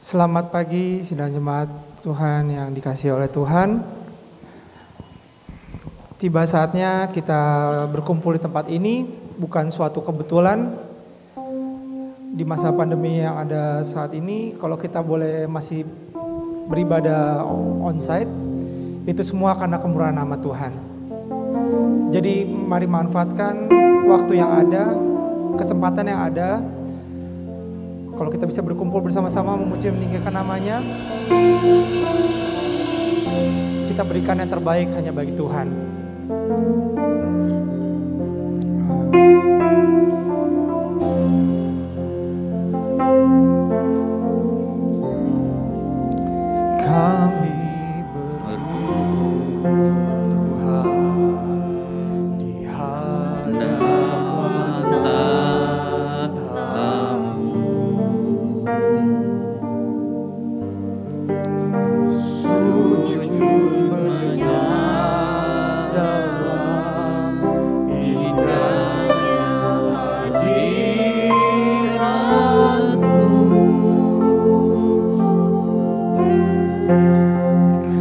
Selamat pagi sidang jemaat Tuhan yang dikasihi oleh Tuhan. Tiba saatnya kita berkumpul di tempat ini, bukan suatu kebetulan. Di masa pandemi yang ada saat ini, kalau kita boleh masih beribadah onsite, itu semua karena kemurahan nama Tuhan. Jadi mari manfaatkan waktu yang ada, kesempatan yang ada. Kalau kita bisa berkumpul bersama-sama memuji dan meninggikan namanya, kita berikan yang terbaik hanya bagi Tuhan. Kami berkumpul Tuhan di hadapan tatamu, sujud menyembah dalam indahnya hadirat-Mu.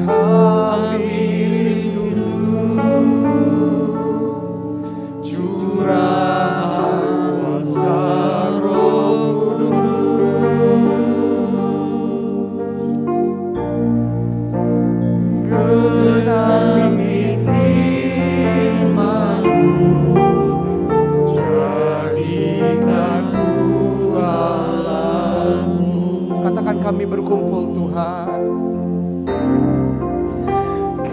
Kami rindu curahan kuasa Roh Kudus, genapi firman-Mu, jadikan-Ku Allah-Mu. Katakan kami berkumpul Tuhan.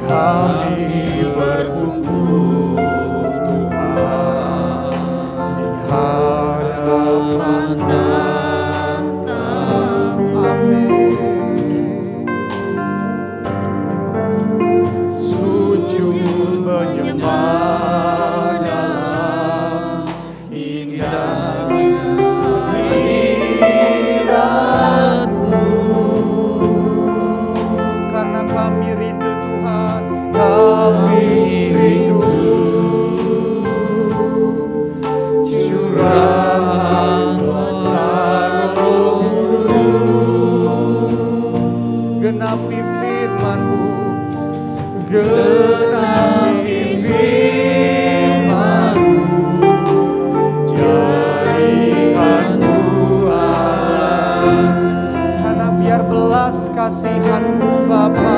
Kami berkumpul Tuhan di hadapan tatamu. Amin. Sujud menyembah dalam indahnya hadirat-Mu, karena kami rindu Tuhan, kami rindu curahan kuasa Roh Kudus, genapi firman-Mu, genapi firman-Mu, jadikan-Ku Allah. Karena biar belas kasihan-Mu Bapa,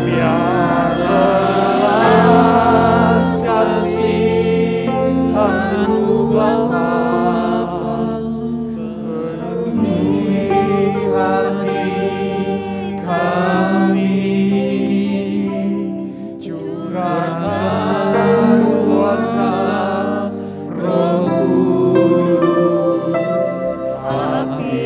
biar belas kasihan-Mu Bapa, penuhi hati kami, curahkan kuasa Roh Kudus, api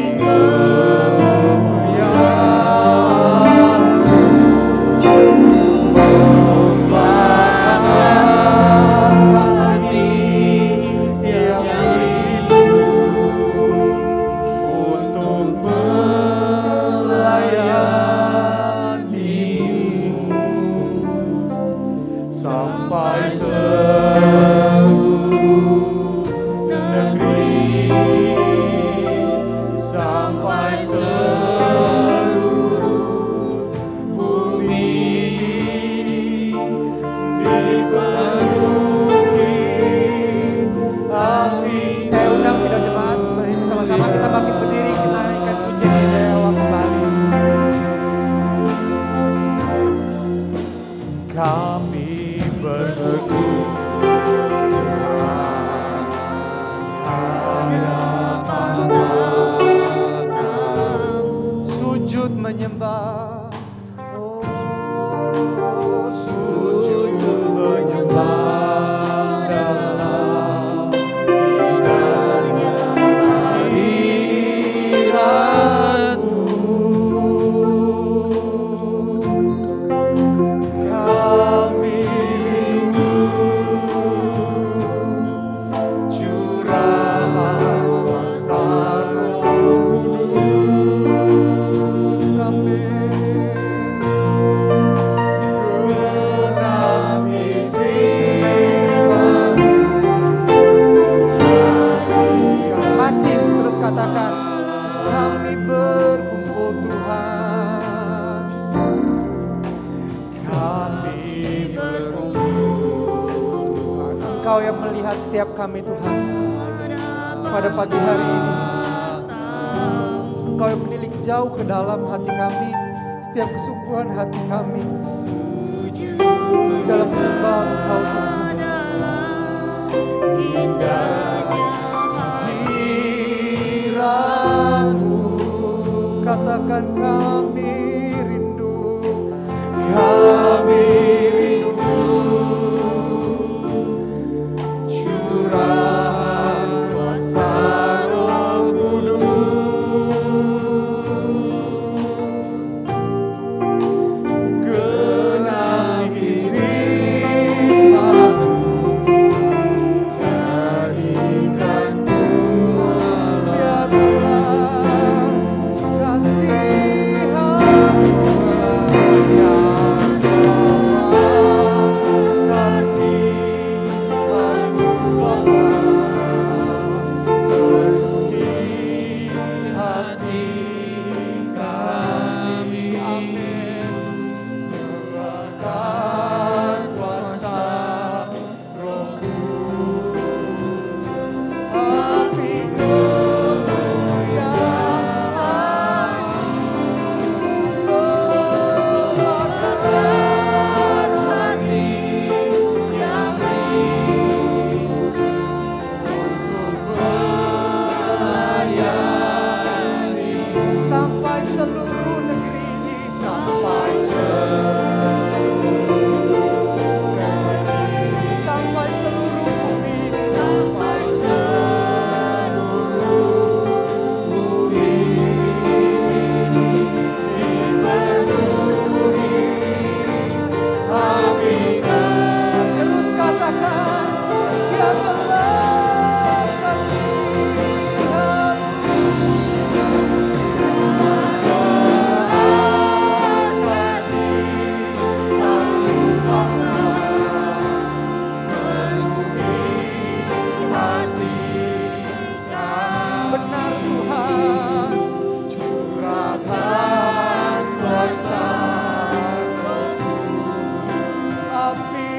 sampai seluruh negeri, sampai seluruh bumi dipenuhi api. Saya undang sidang jemaat, mari bersama-sama kita bangkit berdiri, kita naikkan pujian di Dewa kembali. Kami berkumpul Tuhan di hadapan tatamu, sujud menyembah, oh sujud menyembah dalam indahnya hadirat-Mu. Kami rindu curahan kuasa Roh Kudus, amin. Genapi firman-Mu, jadikan, masih terus katakan, kami berkumpul Tuhan, kami berkumpul Tuhan. Engkau yang melihat setiap kami Tuhan pada pagi hari ini. Engkau yang menilik jauh ke dalam hati kami, setiap kesungguhan hati kami dalam menyembah Engkau Tuhan. Hadirat-Mu, katakan kami rindu, kami rindu. Curah kuasa Roh Kudus, genapi firman-Mu, jadikanku biar belas kasihan-Mu yang kasihan-Mu Bapa, penuhi hati kami. Amin. Nyatakan kuasa Roh-Mu, api kemuliaan-Mu membakar hati yang rindu untuk melayani sampai seluruh negeri ini, sampai seluruh bumi ini, sampai seluruh bumi dipenuhi. Amin. Terus katakan, dia belas benar Tuhan, curahkan kuasa Roh-Mu, api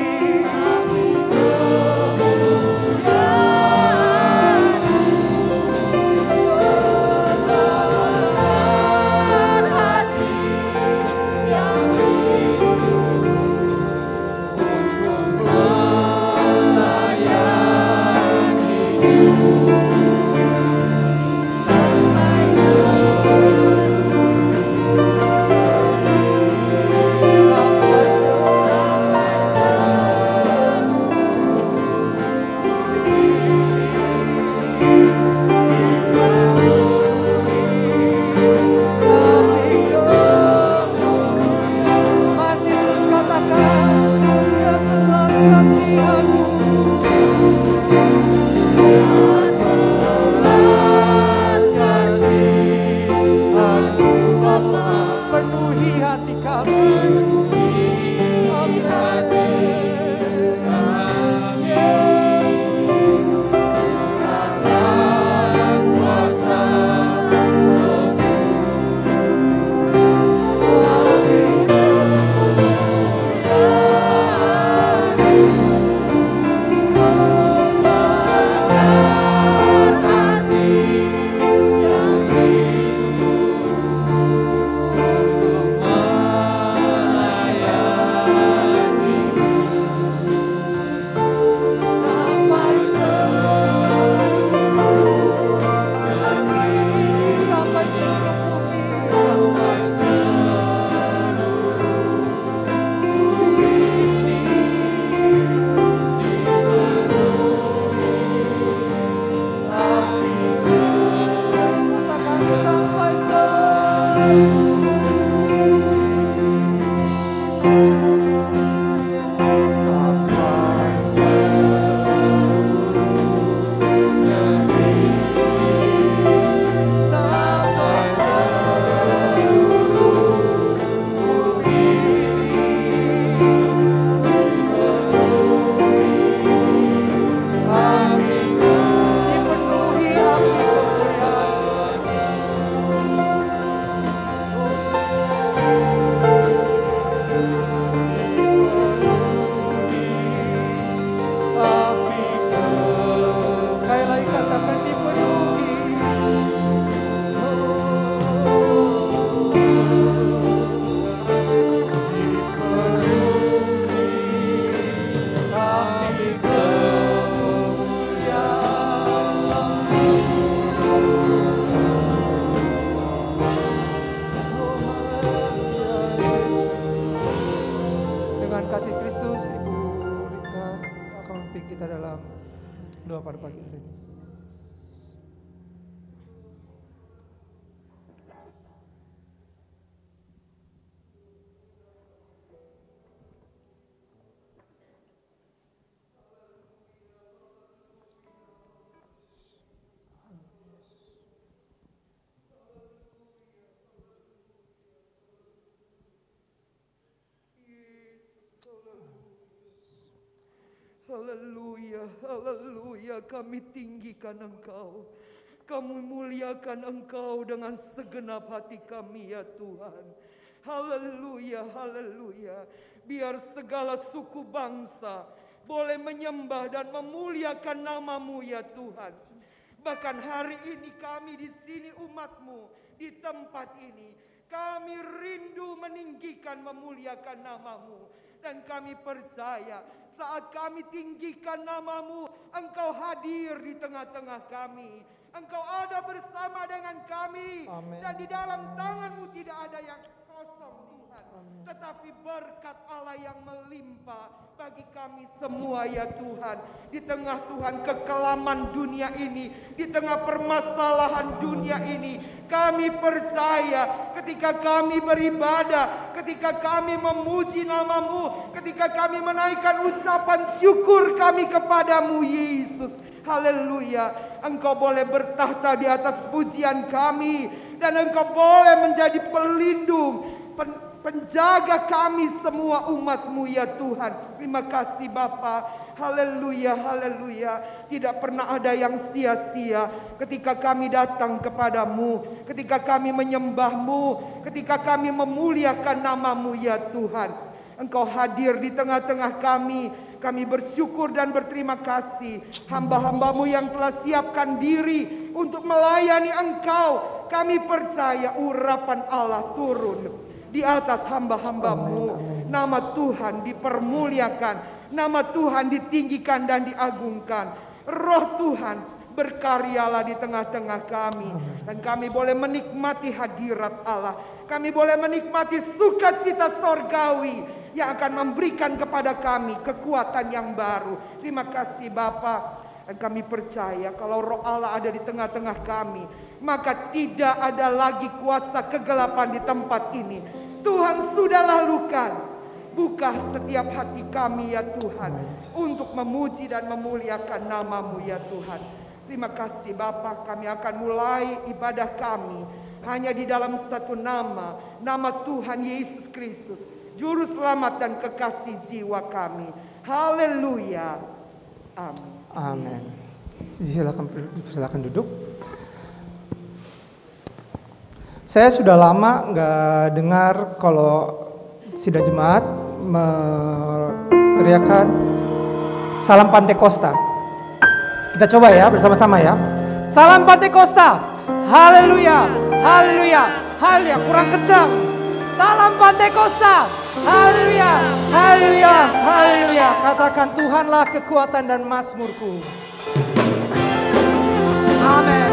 membakar hati yang rindu untuk melayani-Mu. Masih terus katakan, ya belas kasihan-Mu, belas kasihan-Mu Bapa, penuhi hati kami. Amin. Yesus, curahkan kuasa Roh-Mu, api kemuliaan-Mu membakar hati yang rindu untuk melayani sampai seluruh negeri ini, sampai seluruh bumi, sampai seluruh bumi ini dipenuhi api katakan sampai dipenuhi api kemuliaan. berdoa pada pagi hari ini. Haleluya, haleluya, kami tinggikan Engkau. Kami muliakan Engkau dengan segenap hati kami ya Tuhan. Haleluya, haleluya. Biar segala suku bangsa boleh menyembah dan memuliakan nama-Mu ya Tuhan. Bahkan hari ini kami di sini umat-Mu, di tempat ini, kami rindu meninggikan memuliakan nama-Mu. Dan kami percaya saat kami tinggikan nama-Mu, Engkau hadir di tengah-tengah kami. Engkau ada bersama dengan kami. Amen. Dan di dalam tangan-Mu tidak ada yang kosong Tuhan. Amen. Tetapi berkat Allah yang melimpah bagi kami semua ya Tuhan. Di tengah Tuhan kekelaman dunia ini, di tengah permasalahan dunia ini, kami percaya ketika kami beribadah, ketika kami memuji nama-Mu, ketika kami menaikkan ucapan syukur kami kepadamu Yesus. Haleluya, Engkau boleh bertahta di atas pujian kami. Dan Engkau boleh menjadi pelindung, penjaga kami semua umat-Mu ya Tuhan. Terima kasih Bapa. Haleluya, haleluya. Tidak pernah ada yang sia-sia ketika kami datang kepadamu, ketika kami menyembah-Mu, ketika kami memuliakan nama-Mu ya Tuhan. Engkau hadir di tengah-tengah kami. Kami bersyukur dan berterima kasih. Hamba-hamba-Mu yang telah siapkan diri untuk melayani Engkau. Kami percaya urapan Allah turun di atas hamba-hamba-Mu. Nama Tuhan dipermuliakan, nama Tuhan ditinggikan dan diagungkan. Roh Tuhan berkaryalah di tengah-tengah kami. Dan kami boleh menikmati hadirat Allah. Kami boleh menikmati sukacita sorgawi yang akan memberikan kepada kami kekuatan yang baru. Terima kasih Bapa. Dan kami percaya kalau Roh Allah ada di tengah-tengah kami, maka tidak ada lagi kuasa kegelapan di tempat ini. Tuhan sudah lalukan. Buka setiap hati kami ya Tuhan, untuk memuji dan memuliakan nama-Mu ya Tuhan. Terima kasih Bapa. Kami akan mulai ibadah kami hanya di dalam satu nama, nama Tuhan Yesus Kristus, Juru Selamat dan kekasih jiwa kami. Haleluya. Amin. Amin. Silakan duduk. Saya sudah lama nggak dengar kalau sidang jemaat meneriakan salam Pantekosta. Kita coba ya bersama-sama ya. Salam Pantekosta. Haleluya. Haleluya. Haleluya. Kurang kencang. Salam Pantekosta. Haleluya. Haleluya. Haleluya. Katakan Tuhanlah kekuatan dan mazmurku. Amin.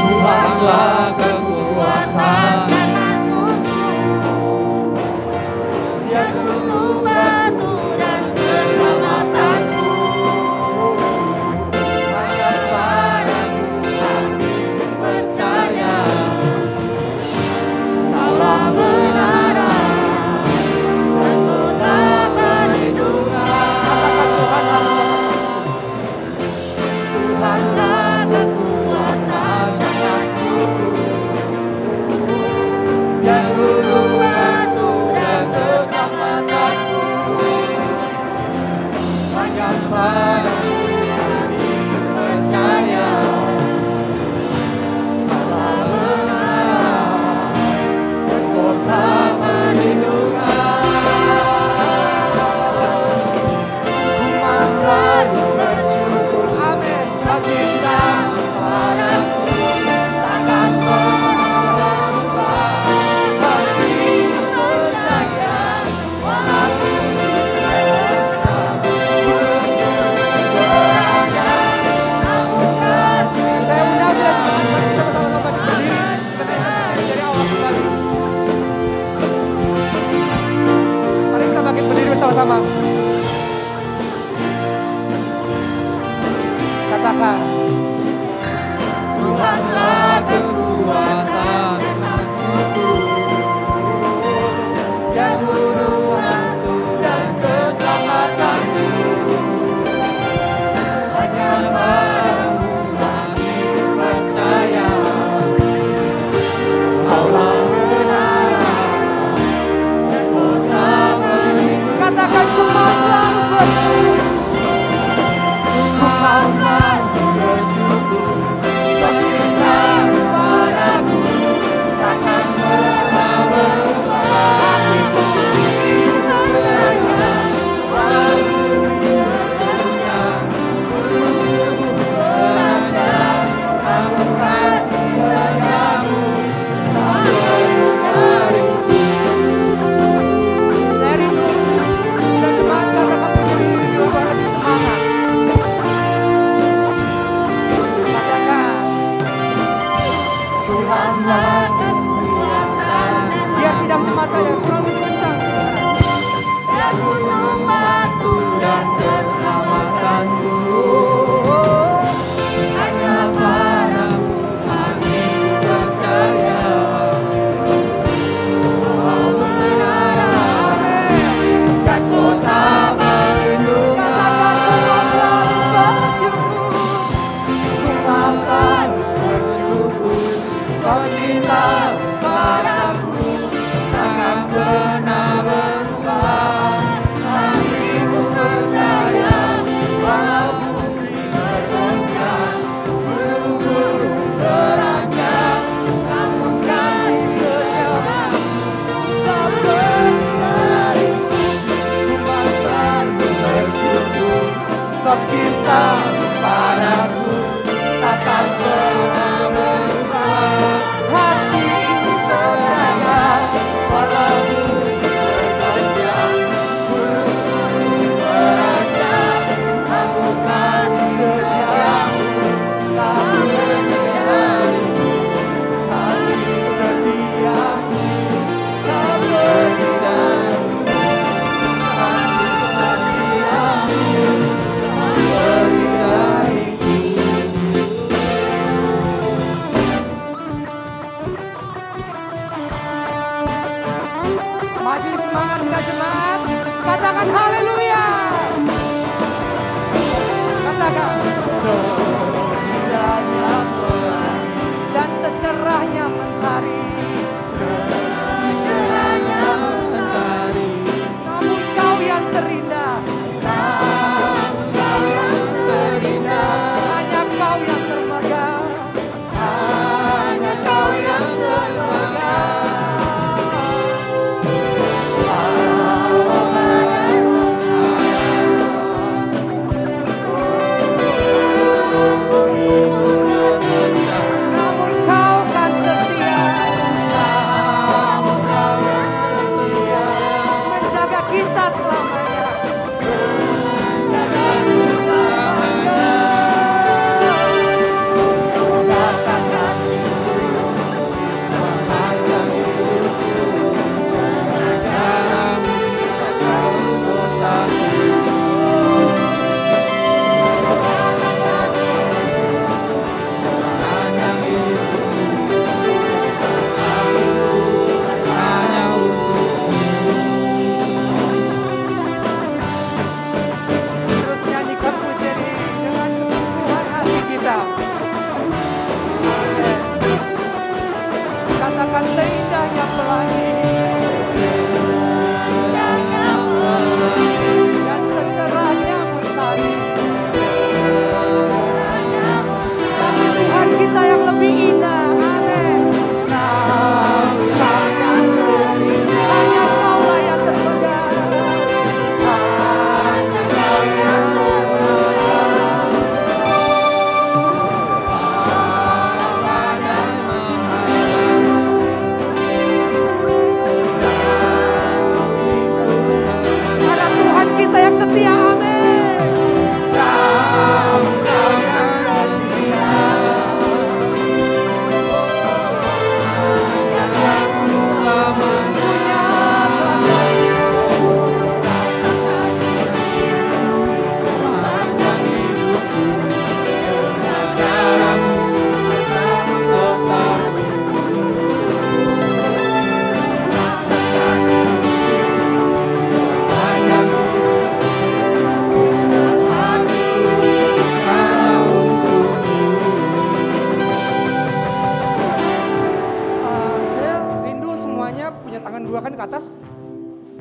Tuhanlah kekuatan dan mazmurku, Dia gunung batu dan keselamatanku. Hanya padamu hati percaya, Kaulah menara bersama-sama. Katakan, Tuhanlah kekuatan emasku, Dia gununganku dan keselamatanku. Hanya padamu hatiku percaya, Allah benar dan kota pelindung. katakan ku mau selalu bersyukur. Ku mau selalu bersyukur, sebab cinta padaku takkan pernah berubah. Hatiku percaya, walau bumi bergoncang, gunung beranjak, namun kasih setiamu tak perlu dariku. Saya rindu, sudah jemaat katakan puji Tuhan lebih semangat. Katakan, Tuhanlah kekuatan, biar sidang jemaat saya kurang lebih kencang. Dia gunung batu dan keselamatanku. Hanya padamu hatiku percaya, Kau benar dan kota perlindungan. Ku mau selalu bersyukur, sebab cinta padaku takkan pernah berubah. Hatiku percaya, walau bumi bergoncang, gunung-gunung beranjak, namun kasih setiamu tak berdariku. Ku mau selalu bersyukur, sebab cinta padaku takkan pernah berubah. Hatiku percaya, walau bumi bergoncang, gunung-gunung beranjak, namun kasih setiamu tak berdariku. Kasih setiamu tak berdariku. Kasih setiamu tak berdariku. Masih semangat sudah jemaat? Katakan haleluya. Katakan, Indahnya pelangi, dan secerahnya mentari, cerahnya mentari, namun kau yang terindah, Kau yang terindah, hanya kau yang termegah. hanya Kau yang termegah. Namun kau kan setia,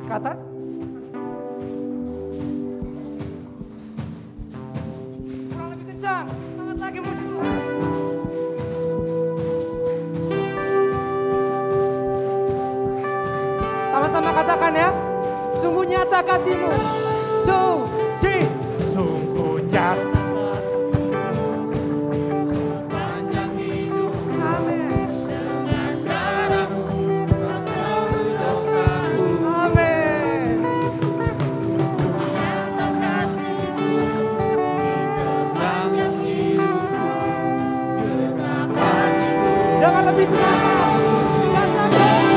Ke atas. Kurang lebih kencang. Semangat lagi memuji Tuhan. Sama-sama katakan ya. Sungguh nyata kasih-Mu. 2, 3. Sungguh nyata. Lebih semangat, dengan sepanjang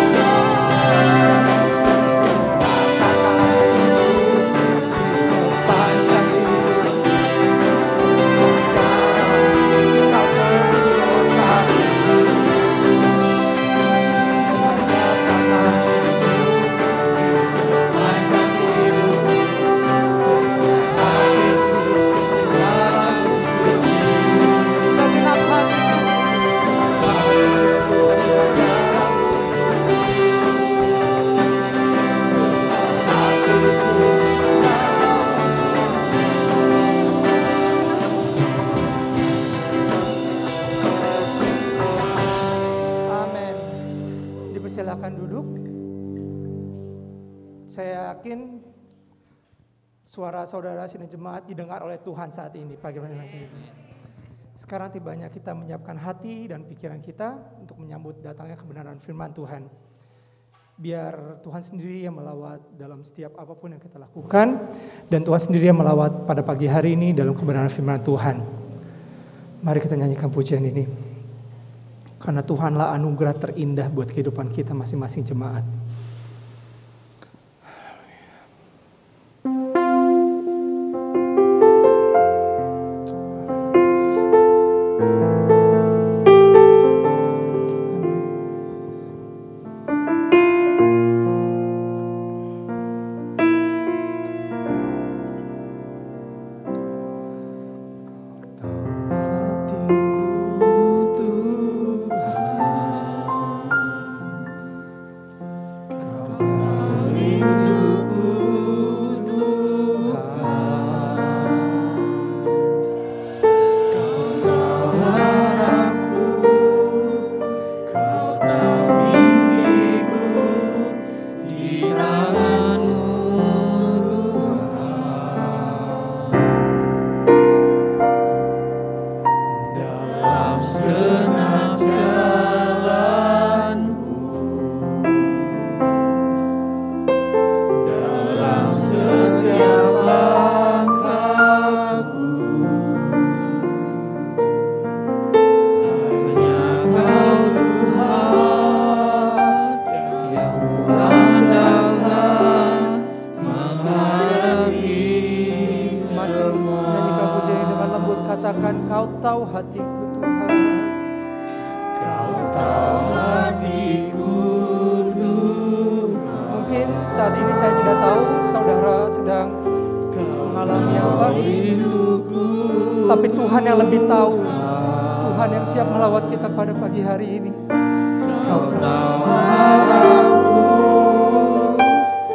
Silakan duduk. Saya yakin suara saudara sini jemaat didengar oleh Tuhan saat ini pagi ini. Sekarang tibanya kita menyiapkan hati dan pikiran kita untuk menyambut datangnya kebenaran firman Tuhan. Biar Tuhan sendiri yang melawat dalam setiap apapun yang kita lakukan, dan Tuhan sendiri yang melawat pada pagi hari ini dalam kebenaran firman Tuhan. Mari kita nyanyikan pujian ini. Karena Tuhanlah anugerah terindah buat kehidupan kita masing-masing jemaat. Tapi Tuhan yang lebih tahu, Tuhan yang siap melawat kita pada pagi hari ini. Kau tahu harapanku,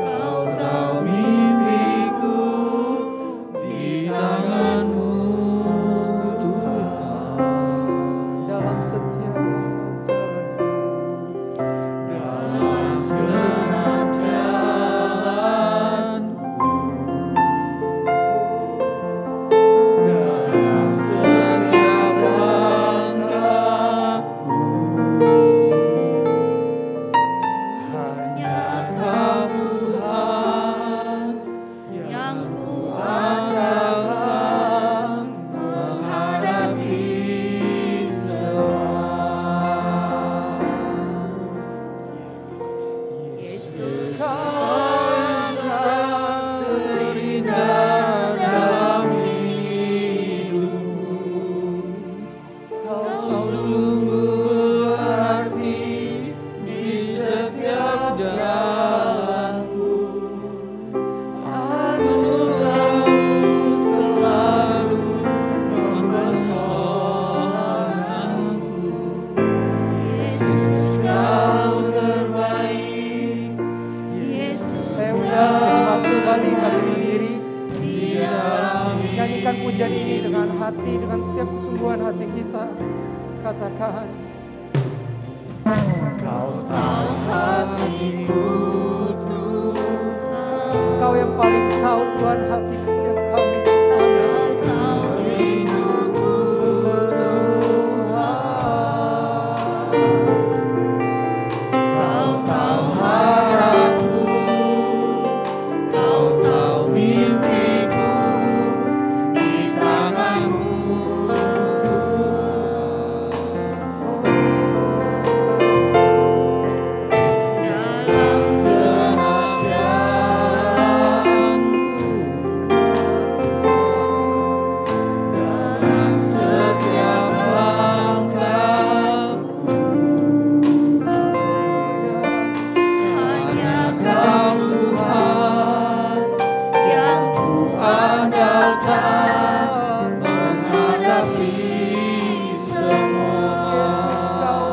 Kau tahu mimpiku, di tangan-Mu Tuhan. Dalam setiap jalan, dalam setiap jalan. saudara sekejap pribadi bagi diri. Nyanyikan pujian ini dengan hati, dengan setiap kesungguhan hati kita. Katakan, Kau tahu hatiku Tuhan. Kau yang paling tahu Tuhan hati setiap kami. Amin. Kau rinduku Tuhan. Kau tahu harapku, Kau tahu mimpiku di tangan-Mu Tuhan. Dalam segenap jalanku, dalam setiap langkahku, hanya Kau Tuhan yang kuandalkan menghadapi semua. Yesus Kau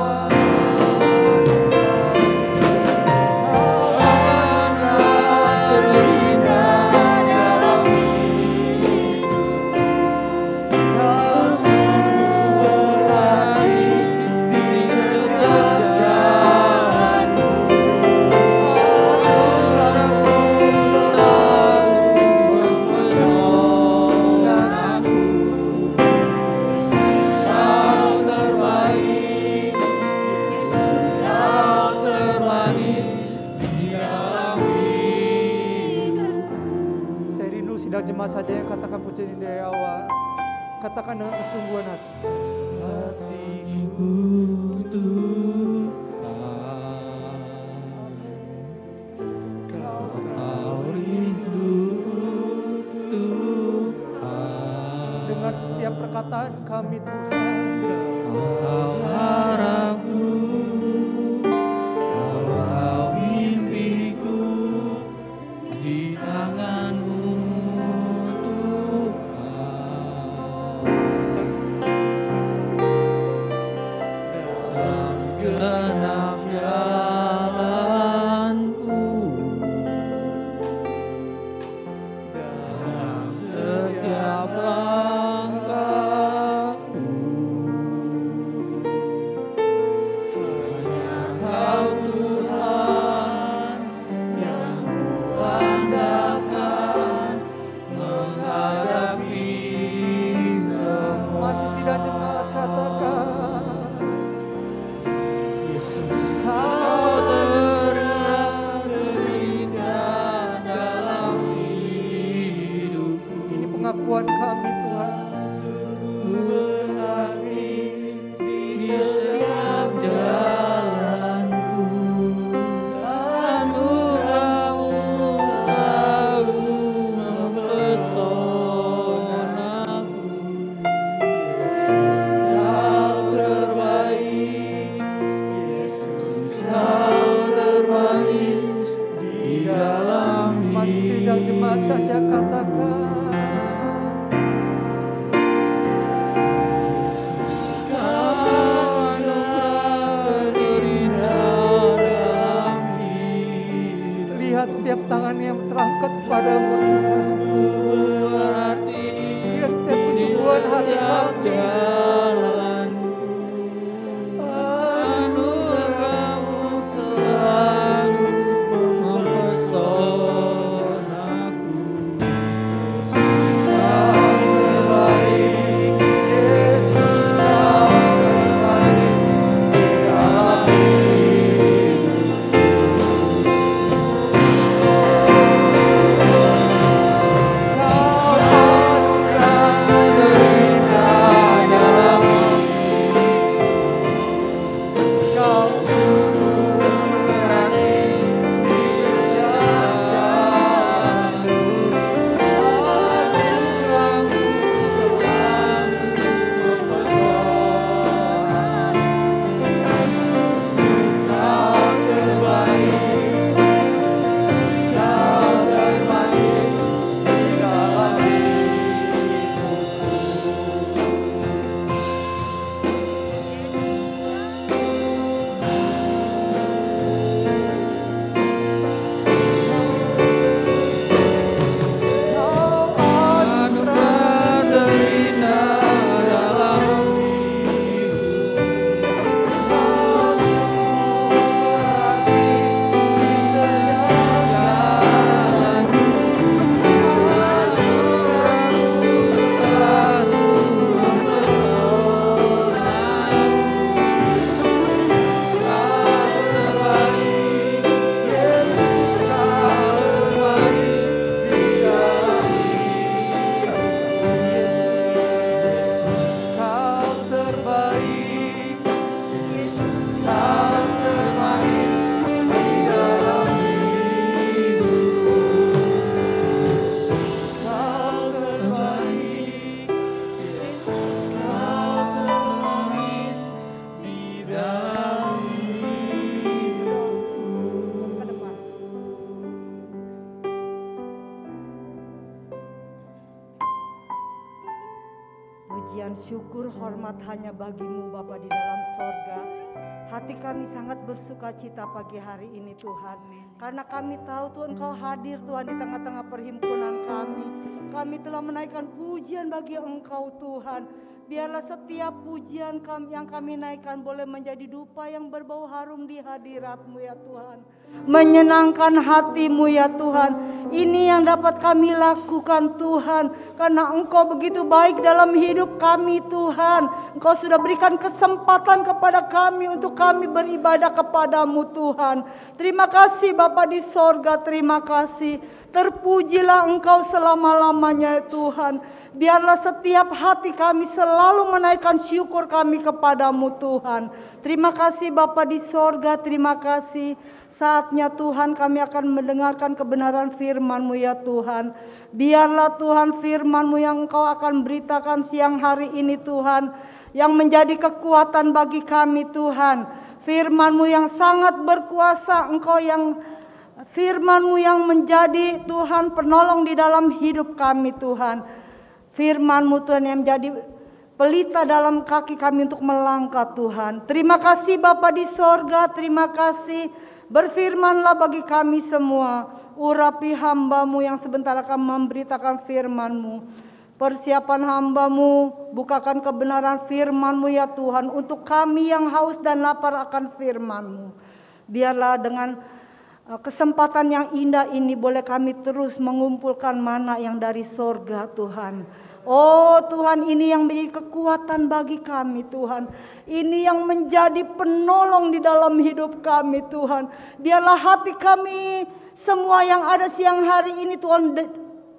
terindah dalam hidup. Kau sungguh hati di setiap jalanku. Anugerah-Mu selalu mempesona aku. Yesus Kau terbaik, Yesus Kau termanis di dalam hidupku. Saya rindu sidang jemaat saja yang katakan pujian ini dari awal. Katakan dengan kesungguhan hati. Hatiku Tuhan, Kau tahu rinduku Tuhan. Dengan setiap perkataan kami Tuhan, Kau harapku, Kau tahu mimpiku di tangan-Mu Tuhan. Dalam segenap jalanku, dalam setiap langkahku, hanya Kau Tuhan yang kuandalkan menghadapi semua. Masih sidang jemaat katakan, Yesus Kau terindah dalam hidupku. Ini pengakuan kami Tuhan. Berarti di setiap jalanku, anugerah-Mu selalu mempesonaku. Yesus Kau terbaik, Yesus Kau termanis di dalam hidupku. Masih sidang jemaat saja katakan, Yesus Kau terindah dalam hidup. Lihat setiap tangan yang terangkat kepadamu Tuhan. Lihat setiap kesungguhan hati kami. Anugerah-Mu selalu mempesonaku. Yesus Kau terbaik, Yesus Kau terbaik di dalam hidupku. Yesus Kau anugerah terindah dalam pujian, syukur, hormat hanya bagi-Mu Bapa di dalam sorga. Hati kami sangat bersuka cita pagi hari ini Tuhan. Karena kami tahu Tuhan Engkau hadir Tuhan di tengah-tengah perhimpunan kami. Kami telah menaikkan pujian bagi Engkau Tuhan. Biarlah setiap pujian yang kami naikkan boleh menjadi dupa yang berbau harum di hadirat-Mu ya Tuhan. Menyenangkan hati-Mu ya Tuhan. Ini yang dapat kami lakukan Tuhan. Karena Engkau begitu baik dalam hidup kami Tuhan. Engkau sudah berikan kesempatan kepada kami untuk kami beribadah kepadamu Tuhan. Terima kasih Bapa di sorga, terima kasih. Terpujilah Engkau selama-lamanya ya Tuhan. Biarlah setiap hati kami selalu menaikkan syukur kami kepadamu Tuhan. Terima kasih Bapa di sorga, terima kasih. Saatnya Tuhan kami akan mendengarkan kebenaran firman-Mu ya Tuhan. Biarlah Tuhan firman-Mu yang Engkau akan beritakan siang hari ini Tuhan, yang menjadi kekuatan bagi kami Tuhan. Firman-Mu yang sangat berkuasa, Engkau yang firman-Mu yang menjadi Tuhan penolong di dalam hidup kami Tuhan. Firman-Mu Tuhan yang menjadi pelita dalam kaki kami untuk melangkah Tuhan. Terima kasih Bapa di sorga, terima kasih. Berfirmanlah bagi kami semua. Urapi hamba-Mu yang sebentar akan memberitakan firman-Mu. Persiapan hamba-Mu, bukakan kebenaran firman-Mu ya Tuhan. Untuk kami yang haus dan lapar akan firman-Mu. Biarlah dengan kesempatan yang indah ini boleh kami terus mengumpulkan mana yang dari sorga Tuhan. Oh Tuhan, ini yang menjadi kekuatan bagi kami Tuhan. Ini yang menjadi penolong di dalam hidup kami Tuhan. Biarlah hati kami semua yang ada siang hari ini Tuhan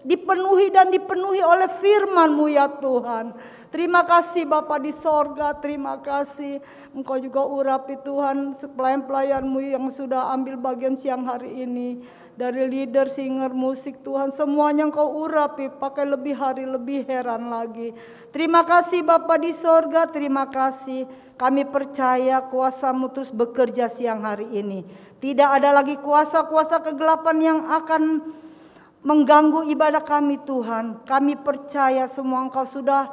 dipenuhi dan dipenuhi oleh firman-Mu ya Tuhan. Terima kasih Bapa di sorga, terima kasih. Engkau juga urapi Tuhan pelayan-pelayan-Mu yang sudah ambil bagian siang hari ini. Dari leader, singer, musik Tuhan, semuanya Engkau urapi, pakai lebih hari lebih heran lagi. Terima kasih Bapa di sorga, terima kasih. Kami percaya kuasa-Mu terus bekerja siang hari ini. Tidak ada lagi kuasa-kuasa kegelapan yang akan mengganggu ibadah kami Tuhan. Kami percaya semua Engkau sudah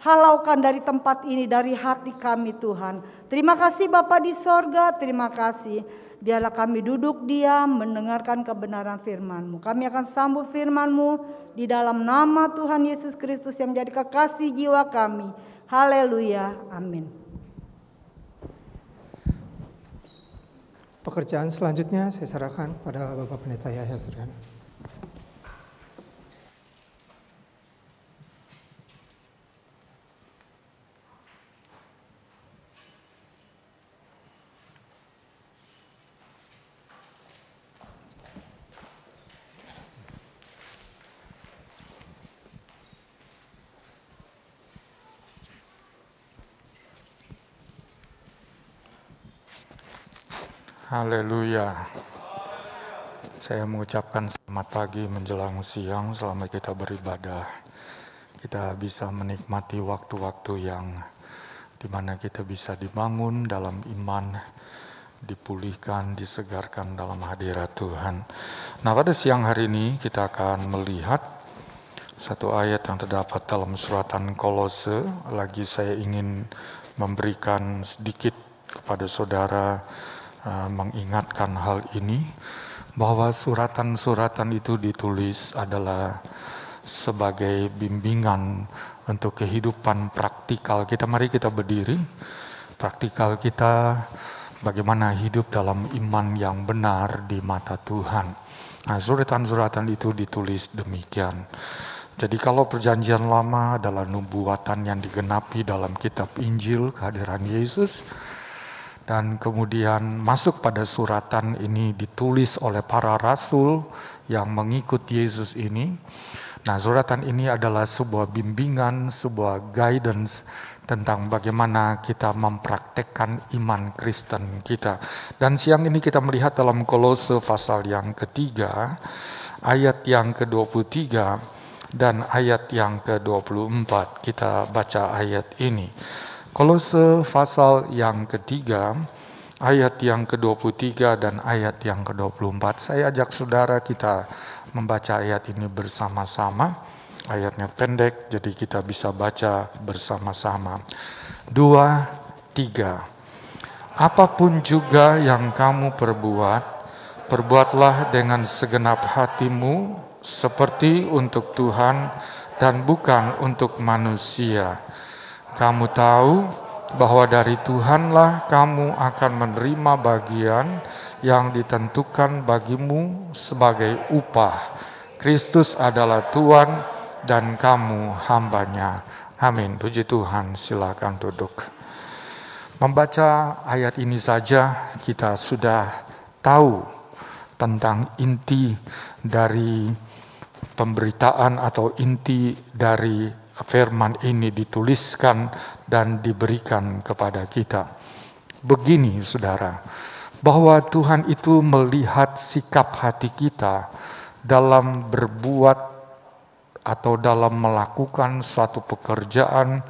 halaukan dari tempat ini, dari hati kami Tuhan. Terima kasih Bapa di sorga, terima kasih. Biarlah kami duduk diam mendengarkan kebenaran firman-Mu. Kami akan sambut firman-Mu di dalam nama Tuhan Yesus Kristus yang menjadi kekasih jiwa kami. Haleluya, amin. Pekerjaan selanjutnya saya serahkan pada Bapak Pendeta Yahya Suryana. Haleluya. Saya mengucapkan selamat pagi menjelang siang selama kita beribadah. Kita bisa menikmati waktu-waktu yang dimana kita bisa dibangun dalam iman, dipulihkan, disegarkan dalam hadirat Tuhan. Nah, pada siang hari ini kita akan melihat satu ayat yang terdapat dalam suratan Kolose. Lagi saya ingin memberikan sedikit kepada saudara mengingatkan hal ini, bahwa suratan-suratan itu ditulis adalah sebagai bimbingan untuk kehidupan praktikal kita. Mari kita berdiri. Praktikal kita bagaimana hidup dalam iman yang benar di mata Tuhan. Nah, suratan-suratan itu ditulis demikian. Jadi kalau perjanjian lama adalah nubuatan yang digenapi dalam kitab Injil kehadiran Yesus, dan kemudian masuk pada suratan ini ditulis oleh para rasul yang mengikut Yesus ini. Nah, suratan ini adalah sebuah bimbingan, sebuah guidance tentang bagaimana kita mempraktekkan iman Kristen kita. Dan siang ini kita melihat dalam Kolose pasal yang ketiga, ayat yang ke-23 dan ayat yang ke-24. Kita baca ayat ini. Kolose pasal yang ketiga, ayat yang ke-23 dan ayat yang ke-24. Saya ajak saudara kita membaca ayat ini bersama-sama. Ayatnya pendek, jadi kita bisa baca bersama-sama. 2, 3. Apapun juga yang kamu perbuat, perbuatlah dengan segenap hatimu, seperti untuk Tuhan dan bukan untuk manusia. Kamu tahu bahwa dari Tuhanlah kamu akan menerima bagian yang ditentukan bagimu sebagai upah. Kristus adalah Tuhan dan kamu hambanya. Amin. Puji Tuhan, silakan duduk. Membaca ayat ini saja kita sudah tahu tentang inti dari pemberitaan atau inti dari firman ini dituliskan dan diberikan kepada kita. Begini saudara, bahwa Tuhan itu melihat sikap hati kita dalam berbuat atau dalam melakukan suatu pekerjaan,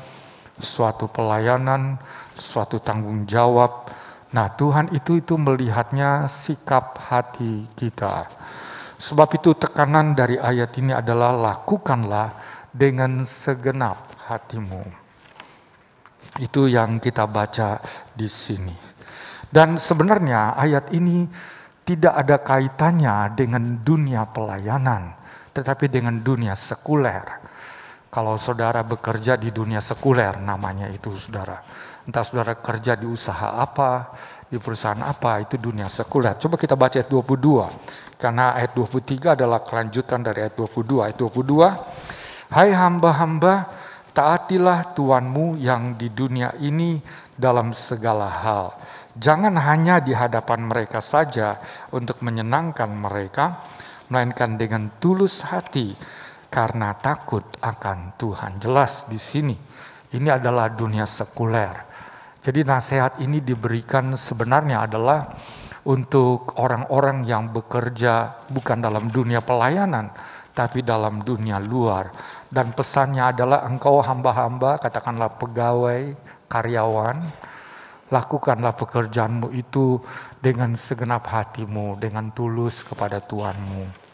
suatu pelayanan, suatu tanggung jawab. Nah, Tuhan itu melihatnya sikap hati kita. Sebab itu tekanan dari ayat ini adalah lakukanlah dengan segenap hatimu. Itu yang kita baca di sini. Dan sebenarnya ayat ini tidak ada kaitannya dengan dunia pelayanan, tetapi dengan dunia sekuler. Kalau saudara bekerja di dunia sekuler, namanya itu saudara. Entah saudara kerja di usaha apa, di perusahaan apa, itu dunia sekuler. Coba kita baca ayat 22. Karena ayat 23 adalah kelanjutan dari ayat 22. Ayat 22, hai hamba-hamba, taatilah Tuanmu yang di dunia ini dalam segala hal. Jangan hanya di hadapan mereka saja untuk menyenangkan mereka, melainkan dengan tulus hati karena takut akan Tuhan. Jelas di sini, ini adalah dunia sekuler. Jadi nasihat ini diberikan sebenarnya adalah untuk orang-orang yang bekerja bukan dalam dunia pelayanan, tapi dalam dunia luar. Dan pesannya adalah engkau hamba-hamba, katakanlah pegawai, karyawan, lakukanlah pekerjaanmu itu dengan segenap hatimu, dengan tulus kepada Tuhanmu.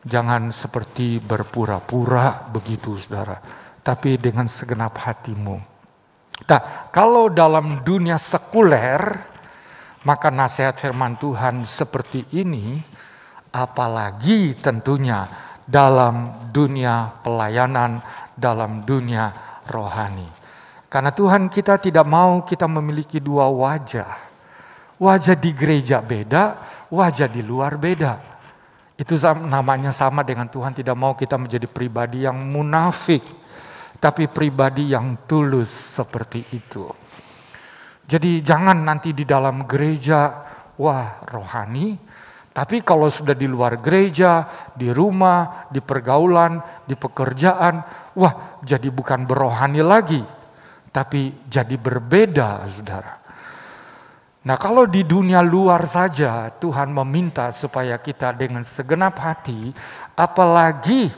Jangan seperti berpura-pura begitu saudara, tapi dengan segenap hatimu. Nah, kalau dalam dunia sekuler, maka nasihat firman Tuhan seperti ini, apalagi tentunya dalam dunia pelayanan, dalam dunia rohani. Karena Tuhan kita tidak mau kita memiliki dua wajah. Wajah di gereja beda, wajah di luar beda. Itu namanya sama dengan Tuhan tidak mau kita menjadi pribadi yang munafik, tapi pribadi yang tulus seperti itu. Jadi jangan nanti di dalam gereja, wah rohani, tapi kalau sudah di luar gereja, di rumah, di pergaulan, di pekerjaan, wah jadi bukan berohani lagi, tapi jadi berbeda saudara. Nah kalau di dunia luar saja Tuhan meminta supaya kita dengan segenap hati, apalagi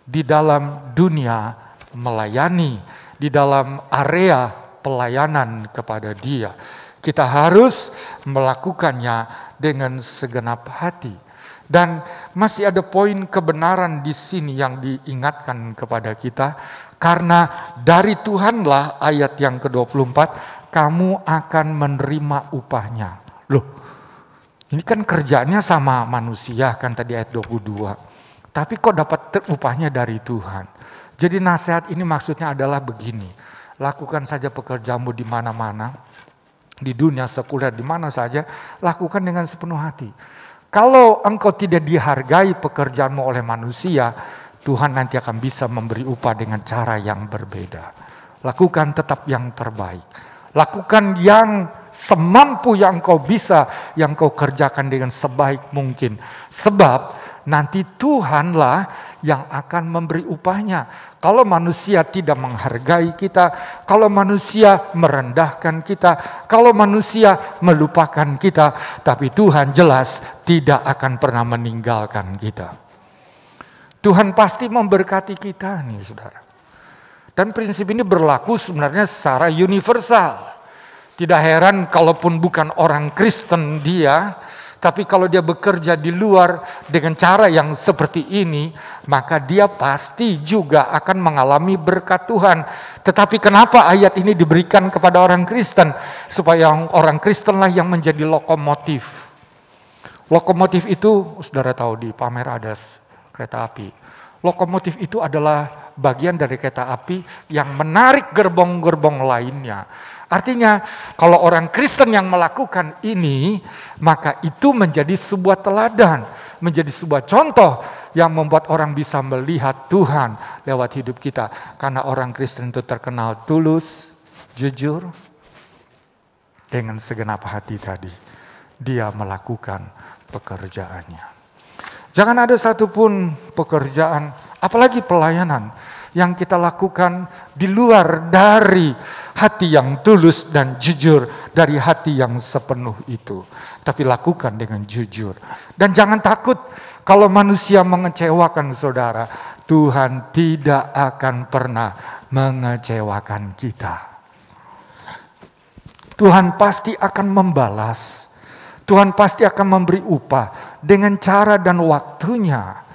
di dalam dunia melayani, di dalam area pelayanan kepada Dia, kita harus melakukannya dengan segenap hati. Dan masih ada poin kebenaran di sini yang diingatkan kepada kita, karena dari Tuhanlah ayat yang ke-24, kamu akan menerima upahnya. Loh, ini kan kerjanya sama manusia kan tadi ayat 22. Tapi kok dapat upahnya dari Tuhan? Jadi nasihat ini maksudnya adalah begini. Lakukan saja pekerjaanmu di mana-mana. Di dunia sekuler di mana saja. Lakukan dengan sepenuh hati. Kalau engkau tidak dihargai pekerjaanmu oleh manusia, Tuhan nanti akan bisa memberi upah dengan cara yang berbeda. Lakukan tetap yang terbaik. Lakukan yang semampu yang kau bisa, yang kau kerjakan dengan sebaik mungkin. Sebab nanti Tuhanlah yang akan memberi upahnya. Kalau manusia tidak menghargai kita, kalau manusia merendahkan kita, kalau manusia melupakan kita, tapi Tuhan jelas tidak akan pernah meninggalkan kita. Tuhan pasti memberkati kita nih saudara. Dan prinsip ini berlaku sebenarnya secara universal. Tidak heran kalaupun bukan orang Kristen dia, Tapi kalau dia bekerja di luar dengan cara yang seperti ini, maka dia pasti juga akan mengalami berkat Tuhan. Tetapi kenapa ayat ini diberikan kepada orang Kristen? Supaya orang Kristenlah yang menjadi lokomotif. Lokomotif itu, saudara tahu di Palmera ada kereta api. Lokomotif itu adalah bagian dari kereta api yang menarik gerbong-gerbong lainnya. Artinya kalau orang Kristen yang melakukan ini, maka itu menjadi sebuah teladan, menjadi sebuah contoh yang membuat orang bisa melihat Tuhan lewat hidup kita. Karena orang Kristen itu terkenal tulus, jujur, dengan segenap hati tadi. Dia melakukan pekerjaannya. Jangan ada satupun pekerjaan, apalagi pelayanan, yang kita lakukan di luar dari hati yang tulus dan jujur, dari hati yang sepenuh itu. Tapi lakukan dengan jujur. Dan jangan takut kalau manusia mengecewakan saudara. Tuhan tidak akan pernah mengecewakan kita. Tuhan pasti akan membalas. Tuhan pasti akan memberi upah dengan cara dan waktunya.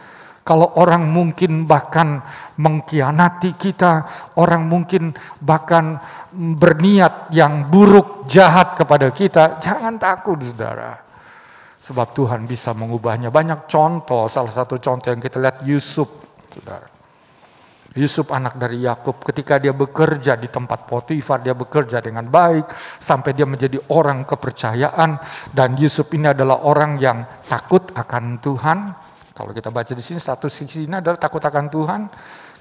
Kalau orang mungkin bahkan mengkhianati kita, orang mungkin bahkan berniat yang buruk, jahat kepada kita, jangan takut saudara. Sebab Tuhan bisa mengubahnya. Banyak contoh, salah satu contoh yang kita lihat Yusuf, saudara. Yusuf anak dari Yakub, ketika dia bekerja di tempat Potifar, dia bekerja dengan baik, sampai dia menjadi orang kepercayaan. Dan Yusuf ini adalah orang yang takut akan Tuhan. Kalau kita baca di sini, status ini adalah takut akan Tuhan.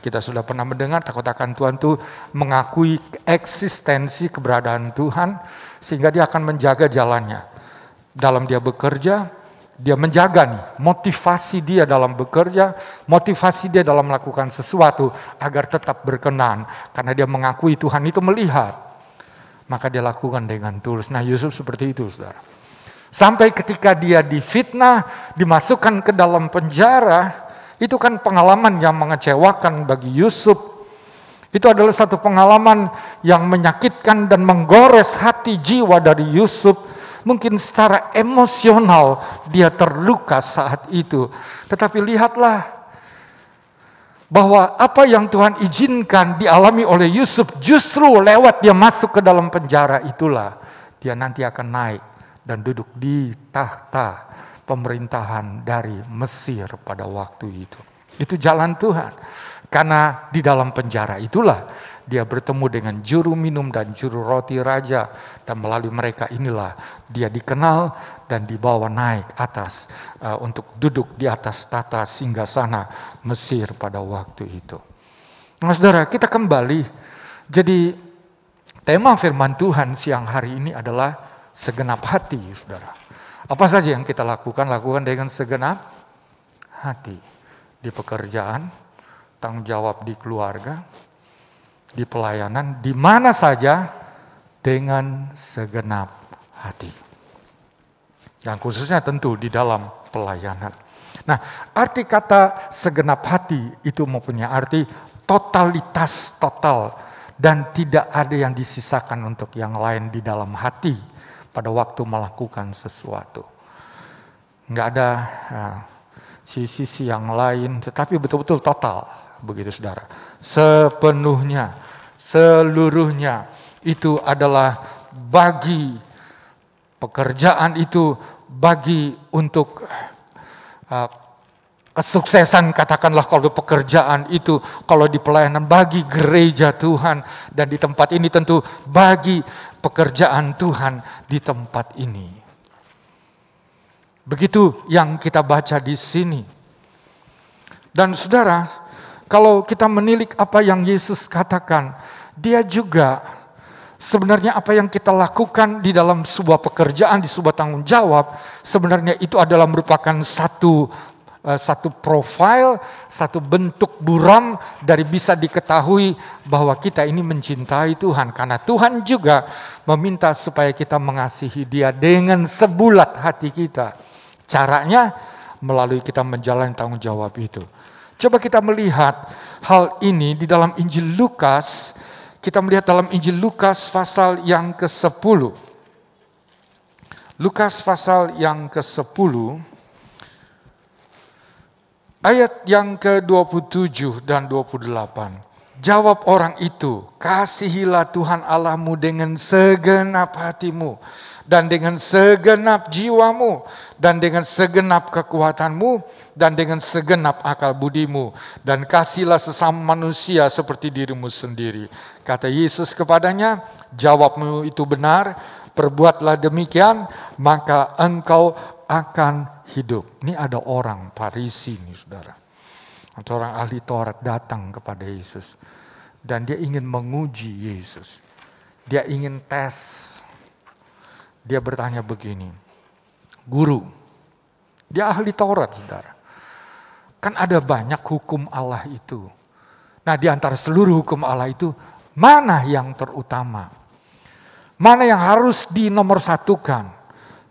Kita sudah pernah mendengar takut akan Tuhan itu mengakui eksistensi keberadaan Tuhan, sehingga dia akan menjaga jalannya. Dalam dia bekerja, dia menjaga nih motivasi dia dalam bekerja, motivasi dia dalam melakukan sesuatu agar tetap berkenan. Karena dia mengakui Tuhan itu melihat, maka dia lakukan dengan tulus. Nah Yusuf seperti itu saudara. Sampai ketika dia difitnah, dimasukkan ke dalam penjara, itu kan pengalaman yang mengecewakan bagi Yusuf. Itu adalah satu pengalaman yang menyakitkan dan menggores hati jiwa dari Yusuf. Mungkin secara emosional dia terluka saat itu. Tetapi lihatlah bahwa apa yang Tuhan izinkan dialami oleh Yusuf, justru lewat dia masuk ke dalam penjara itulah dia nanti akan naik dan duduk di tahta pemerintahan dari Mesir pada waktu itu. Itu jalan Tuhan. Karena di dalam penjara itulah dia bertemu dengan juru minum dan juru roti raja. Dan melalui mereka inilah dia dikenal dan dibawa naik atas untuk duduk di atas tata singgasana Mesir pada waktu itu. Nah saudara, kita kembali. Jadi tema firman Tuhan siang hari ini adalah segenap hati, saudara. Apa saja yang kita lakukan? Lakukan dengan segenap hati. Di pekerjaan, tanggung jawab di keluarga, di pelayanan, di mana saja dengan segenap hati. Dan khususnya tentu di dalam pelayanan. Nah, arti kata segenap hati itu mempunyai arti totalitas, total. Dan tidak ada yang disisakan untuk yang lain di dalam hati pada waktu melakukan sesuatu. Enggak ada sisi-sisi yang lain, tetapi betul-betul total, begitu saudara. Sepenuhnya, seluruhnya itu adalah bagi pekerjaan itu, bagi untuk kesuksesan, katakanlah kalau pekerjaan itu, kalau di pelayanan bagi gereja Tuhan, dan di tempat ini tentu bagi pekerjaan Tuhan di tempat ini. Begitu yang kita baca di sini. Dan saudara, kalau kita menilik apa yang Yesus katakan, dia juga sebenarnya apa yang kita lakukan di dalam sebuah pekerjaan, di sebuah tanggung jawab, sebenarnya itu adalah merupakan satu profil, satu bentuk buram dari bisa diketahui bahwa kita ini mencintai Tuhan. Karena Tuhan juga meminta supaya kita mengasihi Dia dengan sebulat hati kita. Caranya melalui kita menjalani tanggung jawab itu. Coba kita melihat hal ini di dalam Injil Lukas. Kita melihat dalam Injil Lukas pasal yang ke-10. Lukas pasal yang ke-10, ayat yang ke-27 dan 28. Jawab orang itu, kasihilah Tuhan Allahmu dengan segenap hatimu, dan dengan segenap jiwamu, dan dengan segenap kekuatanmu, dan dengan segenap akal budimu, dan kasihlah sesama manusia seperti dirimu sendiri. Kata Yesus kepadanya, jawabmu itu benar, perbuatlah demikian, maka engkau akan hidup. Ini ada orang Farisi nih saudara. Seorang ahli Taurat datang kepada Yesus. Dan dia ingin menguji Yesus. Dia ingin tes. Dia bertanya begini. Guru, dia ahli Taurat saudara. Kan ada banyak hukum Allah itu. Nah di antara seluruh hukum Allah itu, mana yang terutama? Mana yang harus dinomorsatukan?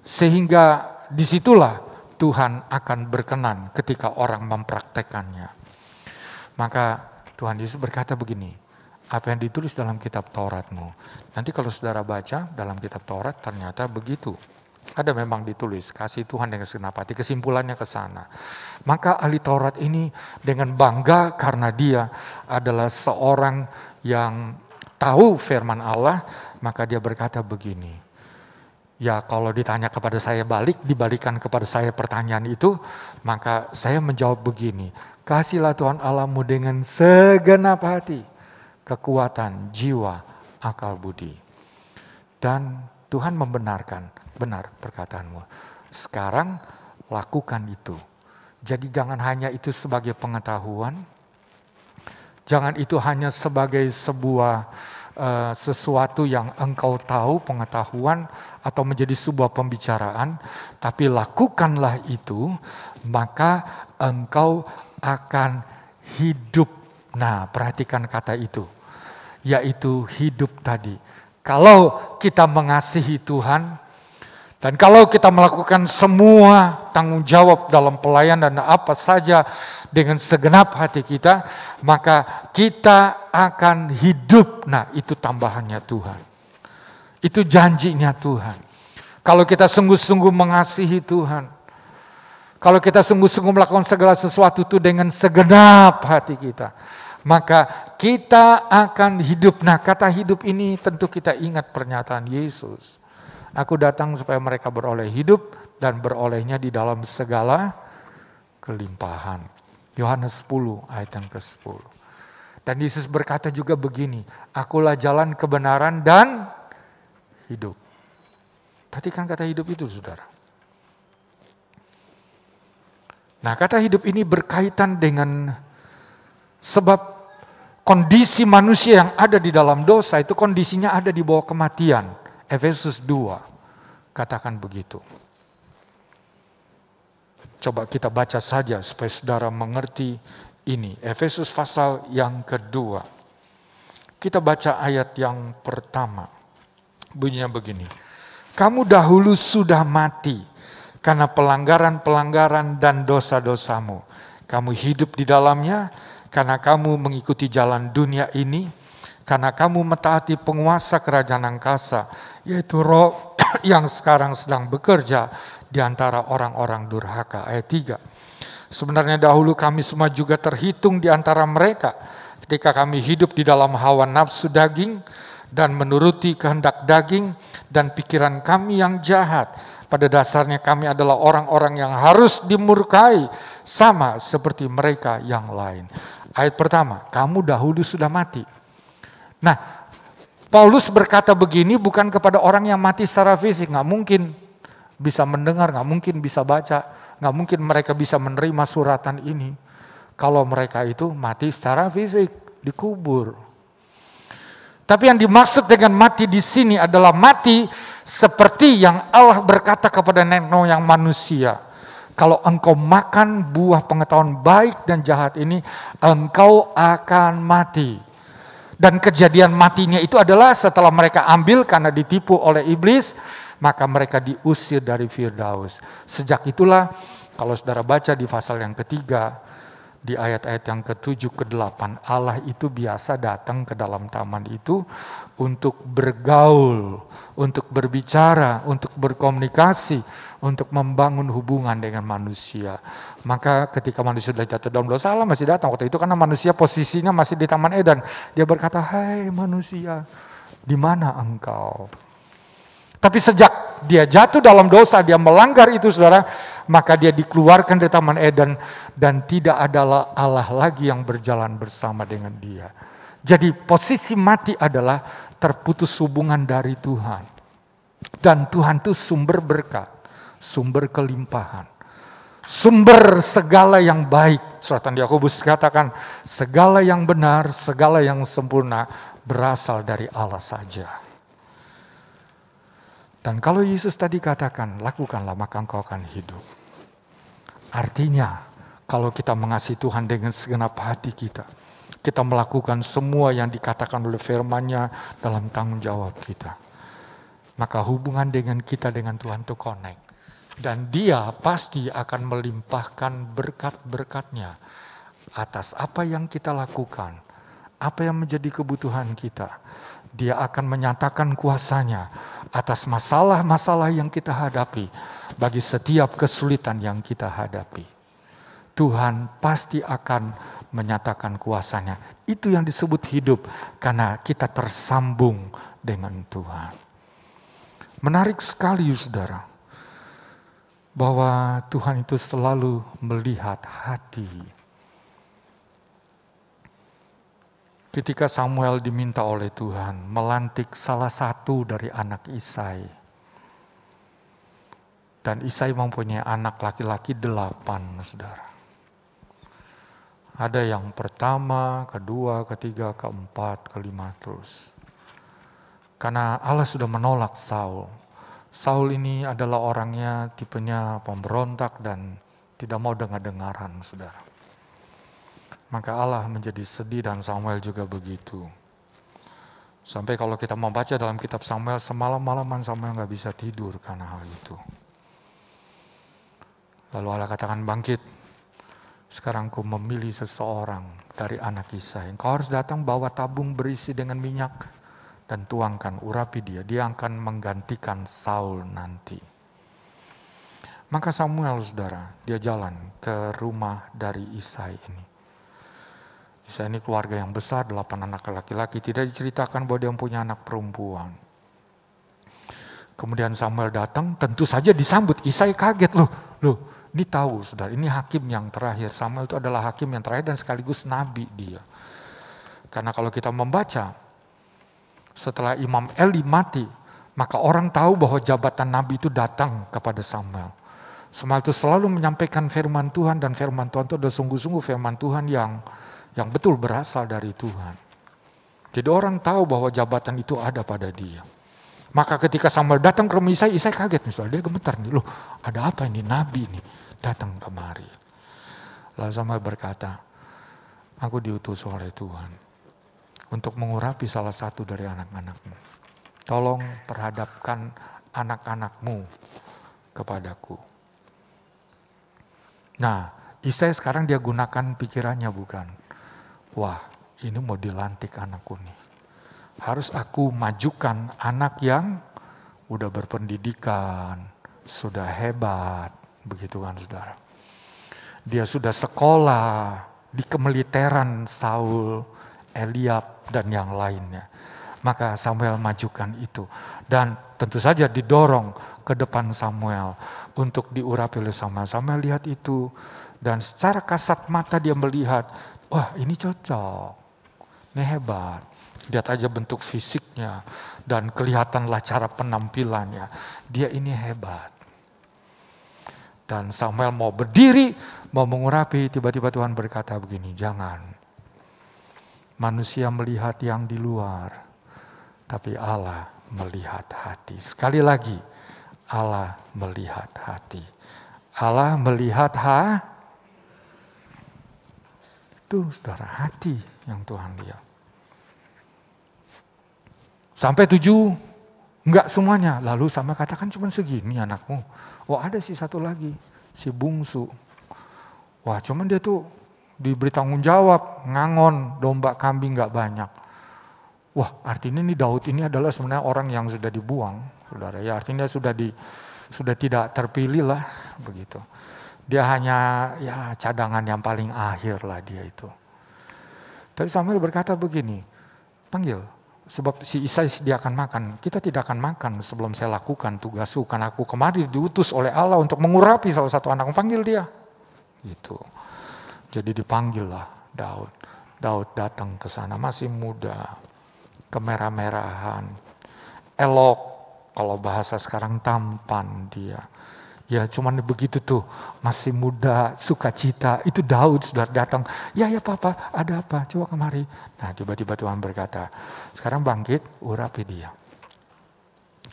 Sehingga disitulah Tuhan akan berkenan ketika orang mempraktekannya. Maka Tuhan Yesus berkata begini, apa yang ditulis dalam kitab Tauratmu. Nanti kalau saudara baca dalam kitab Taurat ternyata begitu. Ada memang ditulis, kasih Tuhan dengan segenap hati, kesimpulannya ke sana. Maka ahli Taurat ini dengan bangga karena dia adalah seorang yang tahu firman Allah, maka dia berkata begini, ya kalau ditanya kepada saya dibalikan kepada saya pertanyaan itu, maka saya menjawab begini, kasihlah Tuhan Allahmu dengan segenap hati, kekuatan, jiwa, akal budi. Dan Tuhan membenarkan, benar perkataanmu. Sekarang lakukan itu. Jadi jangan hanya itu sebagai pengetahuan, jangan itu hanya sebagai sebuah sesuatu yang engkau tahu, pengetahuan, atau menjadi sebuah pembicaraan, tapi lakukanlah itu, maka engkau akan hidup. Nah, perhatikan kata itu, yaitu hidup tadi. Kalau kita mengasihi Tuhan, dan kalau kita melakukan semua tanggung jawab dalam pelayanan dan apa saja dengan segenap hati kita, maka kita akan hidup. Nah, itu tambahannya Tuhan. Itu janjinya Tuhan. Kalau kita sungguh-sungguh mengasihi Tuhan, kalau kita sungguh-sungguh melakukan segala sesuatu itu dengan segenap hati kita, maka kita akan hidup. Nah, kata hidup ini tentu kita ingat pernyataan Yesus. Aku datang supaya mereka beroleh hidup dan berolehnya di dalam segala kelimpahan. Yohanes 10 ayat yang ke-10. Dan Yesus berkata juga begini, akulah jalan kebenaran dan hidup. Perhatikan kata hidup itu saudara. Nah, kata hidup ini berkaitan dengan sebab kondisi manusia yang ada di dalam dosa itu kondisinya ada di bawah kematian. Efesus 2 katakan begitu. Coba kita baca saja supaya saudara mengerti ini. Efesus pasal yang kedua. Kita baca ayat yang pertama. Bunyinya begini. Kamu dahulu sudah mati karena pelanggaran-pelanggaran dan dosa-dosamu. Kamu hidup di dalamnya karena kamu mengikuti jalan dunia ini, karena kamu mentaati penguasa kerajaan angkasa, yaitu roh yang sekarang sedang bekerja di antara orang-orang durhaka. Ayat 3. Sebenarnya dahulu kami semua juga terhitung di antara mereka ketika kami hidup di dalam hawa nafsu daging dan menuruti kehendak daging dan pikiran kami yang jahat. Pada dasarnya kami adalah orang-orang yang harus dimurkai sama seperti mereka yang lain. Ayat pertama, kamu dahulu sudah mati. Nah, Paulus berkata begini bukan kepada orang yang mati secara fisik, nggak mungkin bisa mendengar, nggak mungkin bisa baca, nggak mungkin mereka bisa menerima suratan ini kalau mereka itu mati secara fisik, dikubur. Tapi yang dimaksud dengan mati di sini adalah mati seperti yang Allah berkata kepada nenek moyang manusia. Kalau engkau makan buah pengetahuan baik dan jahat ini, engkau akan mati. Dan kejadian matinya itu adalah setelah mereka ambil karena ditipu oleh iblis, maka mereka diusir dari Firdaus. Sejak itulah, kalau saudara baca di pasal yang ketiga, di ayat-ayat yang ke-7 ke-8, Allah itu biasa datang ke dalam taman itu untuk bergaul, untuk berbicara, untuk berkomunikasi, untuk membangun hubungan dengan manusia. Maka ketika manusia sudah jatuh dalam dosa, Allah masih datang waktu itu karena manusia posisinya masih di Taman Eden. Dia berkata, "Hai manusia, di mana engkau?" Tapi sejak dia jatuh dalam dosa, dia melanggar itu saudara, maka dia dikeluarkan dari Taman Eden dan tidak ada Allah lagi yang berjalan bersama dengan dia. Jadi posisi mati adalah terputus hubungan dari Tuhan. Dan Tuhan itu sumber berkat, sumber kelimpahan, sumber segala yang baik. Suratan Yakobus katakan, segala yang benar, segala yang sempurna berasal dari Allah saja. Dan kalau Yesus tadi katakan, lakukanlah maka engkau akan hidup. Artinya, kalau kita mengasihi Tuhan dengan segenap hati kita melakukan semua yang dikatakan oleh firman-Nya dalam tanggung jawab kita. Maka hubungan dengan kita dengan Tuhan itu connect. Dan Dia pasti akan melimpahkan berkat-berkat-Nya atas apa yang kita lakukan, apa yang menjadi kebutuhan kita. Dia akan menyatakan kuasa-Nya atas masalah-masalah yang kita hadapi, bagi setiap kesulitan yang kita hadapi. Tuhan pasti akan menyatakan kuasa-Nya. Itu yang disebut hidup, karena kita tersambung dengan Tuhan. Menarik sekali saudara, bahwa Tuhan itu selalu melihat hati. Ketika Samuel diminta oleh Tuhan melantik salah satu dari anak Isai. Dan Isai mempunyai anak laki-laki 8, saudara. Ada yang pertama, kedua, ketiga, keempat, kelima terus. Karena Allah sudah menolak Saul. Saul ini adalah orangnya tipenya pemberontak dan tidak mau dengar-dengaran, saudara. Maka Allah menjadi sedih dan Samuel juga begitu. Sampai kalau kita membaca dalam kitab Samuel, semalam-malaman Samuel gak bisa tidur karena hal itu. Lalu Allah katakan, bangkit. Sekarang ku memilih seseorang dari anak Isai. Engkau harus datang bawa tabung berisi dengan minyak dan tuangkan, urapi dia. Dia akan menggantikan Saul nanti. Maka Samuel, saudara, dia jalan ke rumah dari Isai ini. Isai ini keluarga yang besar, 8 anak laki-laki. Tidak diceritakan bahwa dia punya anak perempuan. Kemudian Samuel datang, tentu saja disambut. Isai kaget, loh, ini tahu saudara, ini hakim yang terakhir. Samuel itu adalah hakim yang terakhir dan sekaligus nabi dia. Karena kalau kita membaca, setelah Imam Eli mati, maka orang tahu bahwa jabatan nabi itu datang kepada Samuel. Samuel itu selalu menyampaikan firman Tuhan, dan firman Tuhan itu adalah sungguh-sungguh firman Tuhan yang betul berasal dari Tuhan. Jadi orang tahu bahwa jabatan itu ada pada dia. Maka ketika Samuel datang ke rumah Isai, Isai kaget misalnya, dia gemetar nih, loh ada apa ini, nabi nih datang kemari. Lalu Samuel berkata, aku diutus oleh Tuhan untuk mengurapi salah satu dari anak-anakmu. Tolong perhadapkan anak-anakmu kepadaku. Nah, Isai sekarang dia gunakan pikirannya bukan. Wah, ini mau dilantik anakku nih. Harus aku majukan anak yang udah berpendidikan, sudah hebat, begitu kan saudara. Dia sudah sekolah di kemiliteran Saul, Eliab, dan yang lainnya. Maka Samuel majukan itu. Dan tentu saja didorong ke depan Samuel untuk diurapi oleh Samuel. Samuel lihat itu dan secara kasat mata dia melihat, wah ini cocok, ini hebat. Lihat aja bentuk fisiknya dan kelihatanlah cara penampilannya. Dia ini hebat. Dan Samuel mau berdiri, mau mengurapi, tiba-tiba Tuhan berkata begini, jangan. Manusia melihat yang di luar, tapi Allah melihat hati. Sekali lagi, Allah melihat hati. Allah melihat itu saudara, hati yang Tuhan lihat. Sampai 7, enggak semuanya. Lalu sama katakan cuma segini anakmu. Wah ada sih satu lagi, si bungsu. Wah cuman dia tuh diberi tanggung jawab, ngangon, domba kambing gak banyak. Wah, artinya ini Daud ini adalah sebenarnya orang yang sudah dibuang, saudara. Ya, artinya sudah tidak terpilih lah, begitu. Dia hanya ya cadangan yang paling akhir lah dia itu. Tapi Samuel berkata begini, panggil, sebab si Isai dia akan makan. Kita tidak akan makan sebelum saya lakukan tugasku, karena aku kemari diutus oleh Allah untuk mengurapi salah satu anakku. Panggil dia, gitu. Jadi dipanggillah Daud. Daud datang ke sana, masih muda, kemerah-merahan, elok, kalau bahasa sekarang tampan dia. Ya cuman begitu tuh, masih muda, sukacita. Itu Daud sudah datang, ya papa, ada apa? Coba kemari. Nah tiba-tiba Tuhan berkata, sekarang bangkit, urapi dia.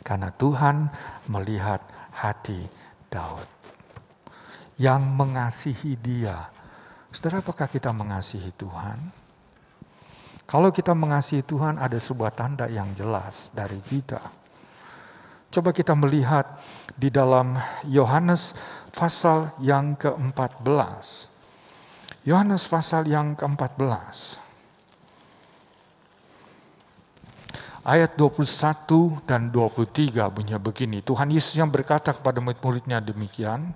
Karena Tuhan melihat hati Daud yang mengasihi dia. Saudara, apakah kita mengasihi Tuhan? Kalau kita mengasihi Tuhan, ada sebuah tanda yang jelas dari kita. Coba kita melihat di dalam Yohanes pasal yang ke-14. Yohanes pasal yang ke-14. Ayat 21 dan 23 bunyinya begini. Tuhan Yesus yang berkata kepada murid-muridnya demikian.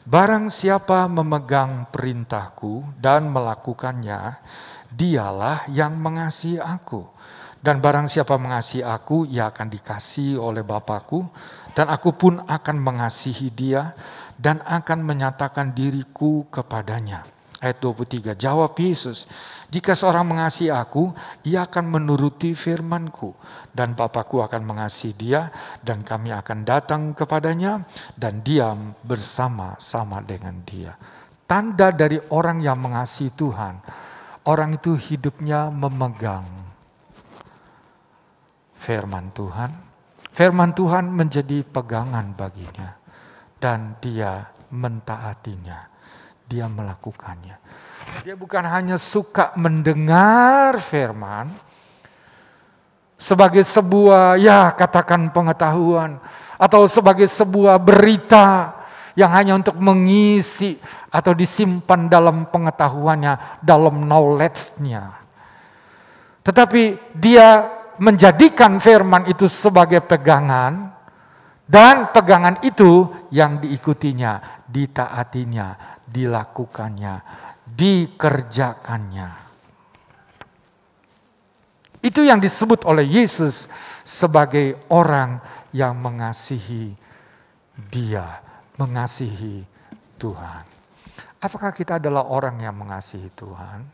Barang siapa memegang perintahku dan melakukannya, dialah yang mengasihi aku. Dan barang siapa mengasihi aku, ia akan dikasihi oleh Bapa-Ku. Dan aku pun akan mengasihi dia dan akan menyatakan diriku kepadanya. Ayat 23, jawab Yesus, jika seorang mengasihi aku, ia akan menuruti firman-Ku. Dan Bapa-Ku akan mengasihi dia, dan kami akan datang kepadanya, dan diam bersama-sama dengan dia. Tanda dari orang yang mengasihi Tuhan, orang itu hidupnya memegang firman Tuhan. Firman Tuhan menjadi pegangan baginya, dan dia mentaatinya. Dia melakukannya. Dia bukan hanya suka mendengar firman sebagai sebuah katakan pengetahuan atau sebagai sebuah berita yang hanya untuk mengisi atau disimpan dalam pengetahuannya, dalam knowledge-nya. Tetapi dia menjadikan firman itu sebagai pegangan, dan pegangan itu yang diikutinya, ditaatinya, dilakukannya, dikerjakannya. Itu yang disebut oleh Yesus sebagai orang yang mengasihi dia, mengasihi Tuhan. Apakah kita adalah orang yang mengasihi Tuhan?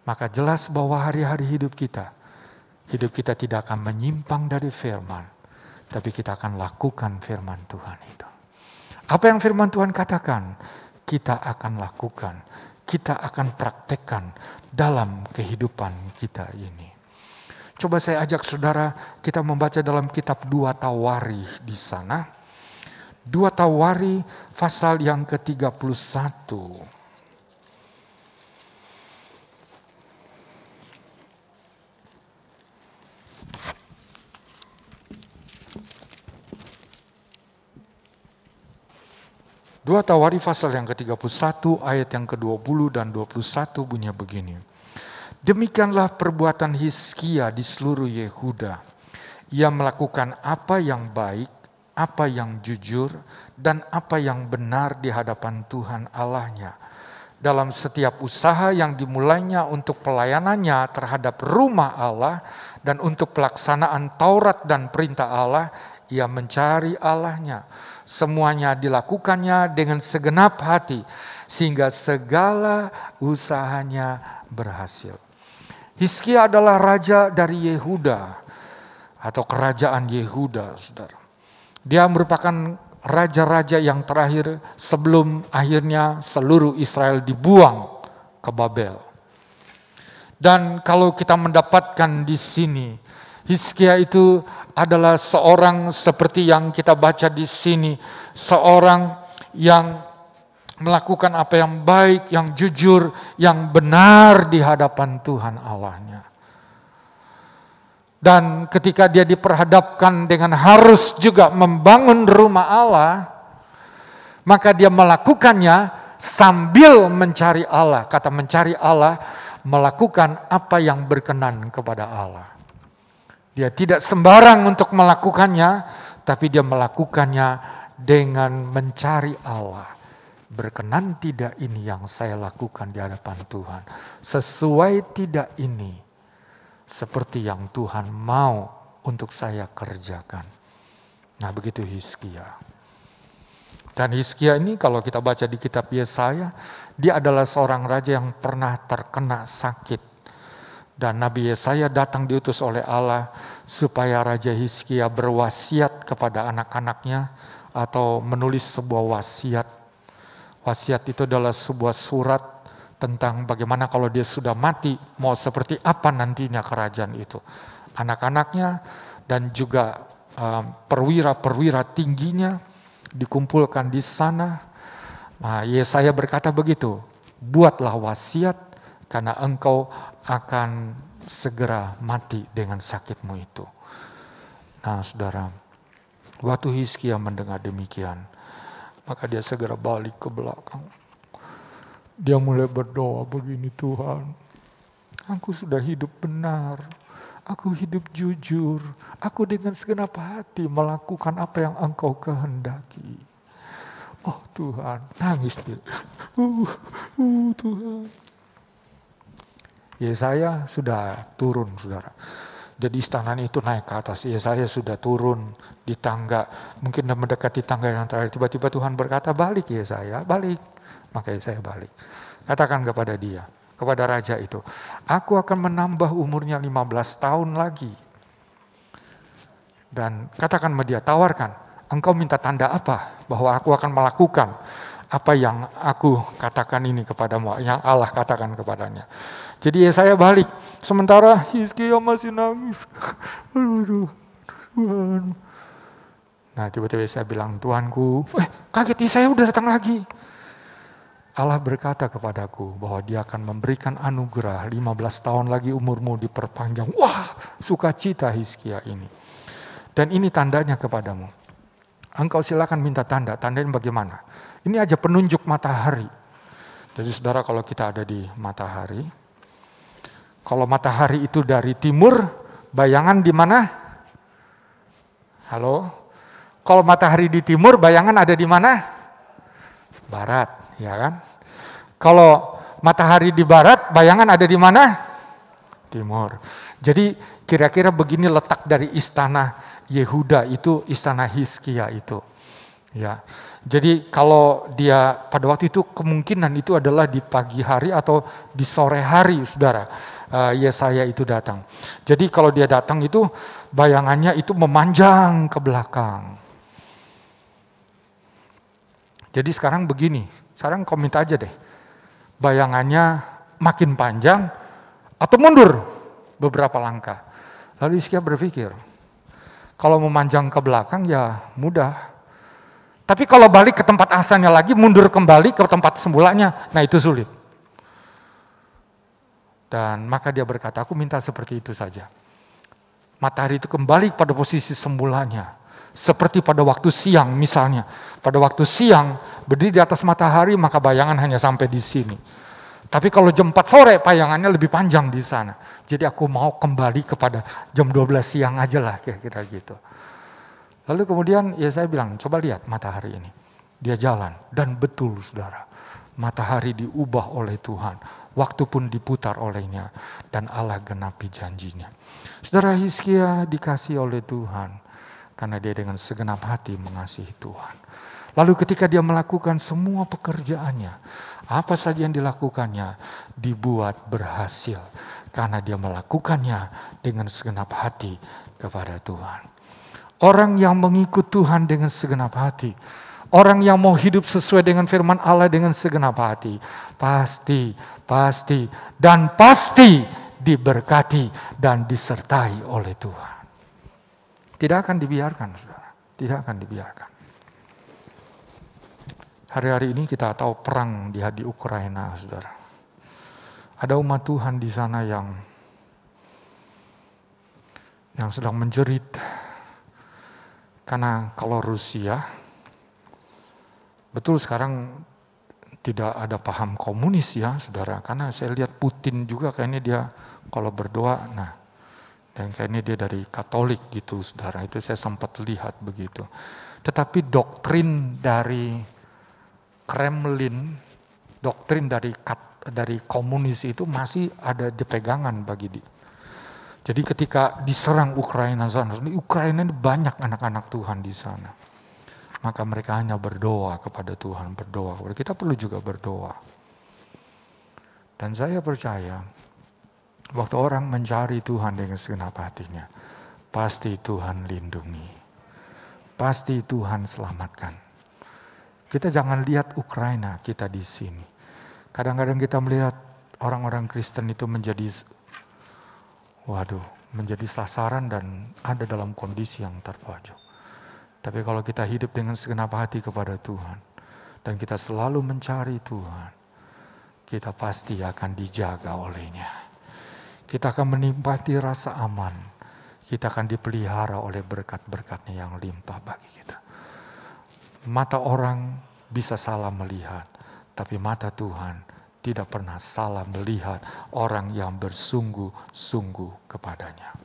Maka jelas bahwa hari-hari hidup kita tidak akan menyimpang dari firman, tapi kita akan lakukan firman Tuhan itu. Apa yang firman Tuhan katakan, kita akan lakukan, kita akan praktekkan dalam kehidupan kita ini. Coba saya ajak saudara, kita membaca dalam kitab 2 Tawarikh di sana. 2 Tawarikh pasal yang ke-31. 2 Tawarikh pasal yang ke-31 ayat yang ke-20 dan 21 bunyinya begini. Demikianlah perbuatan Hizkia di seluruh Yehuda. Ia melakukan apa yang baik, apa yang jujur, dan apa yang benar di hadapan Tuhan Allahnya. Dalam setiap usaha yang dimulainya untuk pelayanannya terhadap rumah Allah dan untuk pelaksanaan Taurat dan perintah Allah, ia mencari Allahnya. Semuanya dilakukannya dengan segenap hati, sehingga segala usahanya berhasil. Hizkia adalah raja dari Yehuda, atau kerajaan Yehuda, saudara. Dia merupakan raja-raja yang terakhir sebelum akhirnya seluruh Israel dibuang ke Babel. Dan kalau kita mendapatkan di sini, Hizkia itu adalah seorang seperti yang kita baca di sini, seorang yang melakukan apa yang baik, yang jujur, yang benar di hadapan Tuhan Allahnya. Dan ketika dia diperhadapkan dengan harus juga membangun rumah Allah, maka dia melakukannya sambil mencari Allah. Kata mencari Allah, melakukan apa yang berkenan kepada Allah. Dia tidak sembarang untuk melakukannya, tapi dia melakukannya dengan mencari Allah. Berkenan tidak ini yang saya lakukan di hadapan Tuhan? Sesuai tidak ini seperti yang Tuhan mau untuk saya kerjakan? Nah, begitu Hizkia. Dan Hizkia ini kalau kita baca di kitab Yesaya, dia adalah seorang raja yang pernah terkena sakit. Dan Nabi Yesaya datang diutus oleh Allah supaya Raja Hizkia berwasiat kepada anak-anaknya atau menulis sebuah wasiat. Wasiat itu adalah sebuah surat tentang bagaimana kalau dia sudah mati, mau seperti apa nantinya kerajaan itu. Anak-anaknya dan juga perwira-perwira tingginya dikumpulkan di sana. Nah, Yesaya berkata begitu, buatlah wasiat karena engkau akan segera mati dengan sakitmu itu. Nah, saudara, waktu Hizkia mendengar demikian, maka dia segera balik ke belakang. Dia mulai berdoa begini, Tuhan, aku sudah hidup benar, aku hidup jujur, aku dengan segenap hati melakukan apa yang engkau kehendaki. Oh Tuhan, nangis dia. Tuhan. Yesaya sudah turun, saudara. Jadi istana itu naik ke atas. Yesaya sudah turun di tangga. Mungkin mendekati tangga yang terakhir. Tiba-tiba Tuhan berkata, balik Yesaya, balik. Maka Yesaya balik. Katakan kepada dia, kepada raja itu, aku akan menambah umurnya 15 tahun lagi. Dan katakan sama dia, tawarkan, engkau minta tanda apa? Bahwa aku akan melakukan apa yang aku katakan ini kepadamu, yang Allah katakan kepadanya. Jadi Yesaya balik, sementara Hizkia masih nangis. Aduh, Tuhan. Nah, tiba-tiba Yesaya bilang, Tuanku, kaget Yesaya udah datang lagi. Allah berkata kepadaku bahwa dia akan memberikan anugerah 15 tahun lagi umurmu diperpanjang. Wah, sukacita Hizkia ini. Dan ini tandanya kepadamu. Engkau silakan minta tanda, tandanya bagaimana? Ini aja penunjuk matahari. Jadi saudara, kalau kita ada di matahari, kalau matahari itu dari timur, bayangan di mana? Halo? Kalau matahari di timur, bayangan ada di mana? Barat, ya kan? Kalau matahari di barat, bayangan ada di mana? Timur. Jadi kira-kira begini letak dari istana Yehuda itu, istana Hizkia itu. Ya. Jadi kalau dia pada waktu itu kemungkinan itu adalah di pagi hari atau di sore hari, saudara. Yesaya itu datang. Jadi kalau dia datang itu bayangannya itu memanjang ke belakang. Jadi sekarang begini, sekarang kau minta aja deh, bayangannya makin panjang atau mundur beberapa langkah. Lalu Hizkia berpikir, kalau memanjang ke belakang ya mudah. Tapi kalau balik ke tempat asalnya lagi, mundur kembali ke tempat semulanya, nah itu sulit. Dan maka dia berkata, aku minta seperti itu saja. Matahari itu kembali pada posisi semulanya. Seperti pada waktu siang misalnya. Pada waktu siang berdiri di atas matahari maka bayangan hanya sampai di sini. Tapi kalau jam 4 sore bayangannya lebih panjang di sana. Jadi aku mau kembali kepada jam 12 siang aja lah kira-kira gitu. Lalu kemudian ya saya bilang, coba lihat matahari ini. Dia jalan dan betul saudara. Matahari diubah oleh Tuhan. Waktu pun diputar olehnya. Dan Allah genapi janjinya. Saudara, Hizkia dikasih oleh Tuhan. Karena dia dengan segenap hati mengasihi Tuhan. Lalu ketika dia melakukan semua pekerjaannya. Apa saja yang dilakukannya dibuat berhasil. Karena dia melakukannya dengan segenap hati kepada Tuhan. Orang yang mengikut Tuhan dengan segenap hati. Orang yang mau hidup sesuai dengan firman Allah dengan segenap hati. Pasti diberkati dan disertai oleh Tuhan. Tidak akan dibiarkan, saudara. Tidak akan dibiarkan. Hari-hari ini kita tahu perang di Ukraina, saudara. Ada umat Tuhan di sana yang sedang menjerit. Karena kalau Rusia, betul sekarang tidak ada paham komunis ya saudara, karena saya lihat Putin juga kayaknya dia kalau berdoa, nah dan kayaknya dia dari Katolik gitu saudara, itu saya sempat lihat begitu. Tetapi doktrin dari Kremlin, doktrin dari komunis itu masih ada dipegangan bagi dia. Jadi ketika diserang Ukraina sana, Ukraina ini banyak anak-anak Tuhan di sana. Maka mereka hanya berdoa kepada Tuhan, berdoa. Kita perlu juga berdoa. Dan saya percaya, waktu orang mencari Tuhan dengan segenap hatinya, pasti Tuhan lindungi. Pasti Tuhan selamatkan. Kita jangan lihat Ukraina, kita di sini. Kadang-kadang kita melihat orang-orang Kristen itu menjadi sasaran dan ada dalam kondisi yang terpojok. Tapi kalau kita hidup dengan segenap hati kepada Tuhan, dan kita selalu mencari Tuhan, kita pasti akan dijaga olehnya. Kita akan menikmati rasa aman. Kita akan dipelihara oleh berkat-berkat-Nya yang limpah bagi kita. Mata orang bisa salah melihat, tapi mata Tuhan tidak pernah salah melihat orang yang bersungguh-sungguh kepadanya.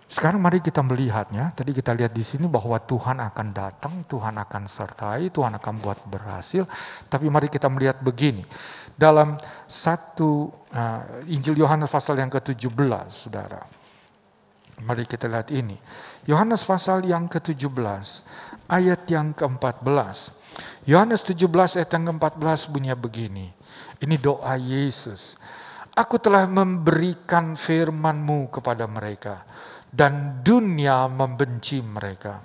Sekarang mari kita melihatnya. Tadi kita lihat di sini bahwa Tuhan akan datang, Tuhan akan sertai, Tuhan akan buat berhasil. Tapi mari kita melihat begini. Dalam Injil Yohanes pasal yang ke-17, saudara. Mari kita lihat ini. Yohanes pasal yang ke-17, ayat yang ke-14. Yohanes 17 ayat yang ke-14 bunyinya begini. Ini doa Yesus. Aku telah memberikan firman-Mu kepada mereka. Dan dunia membenci mereka.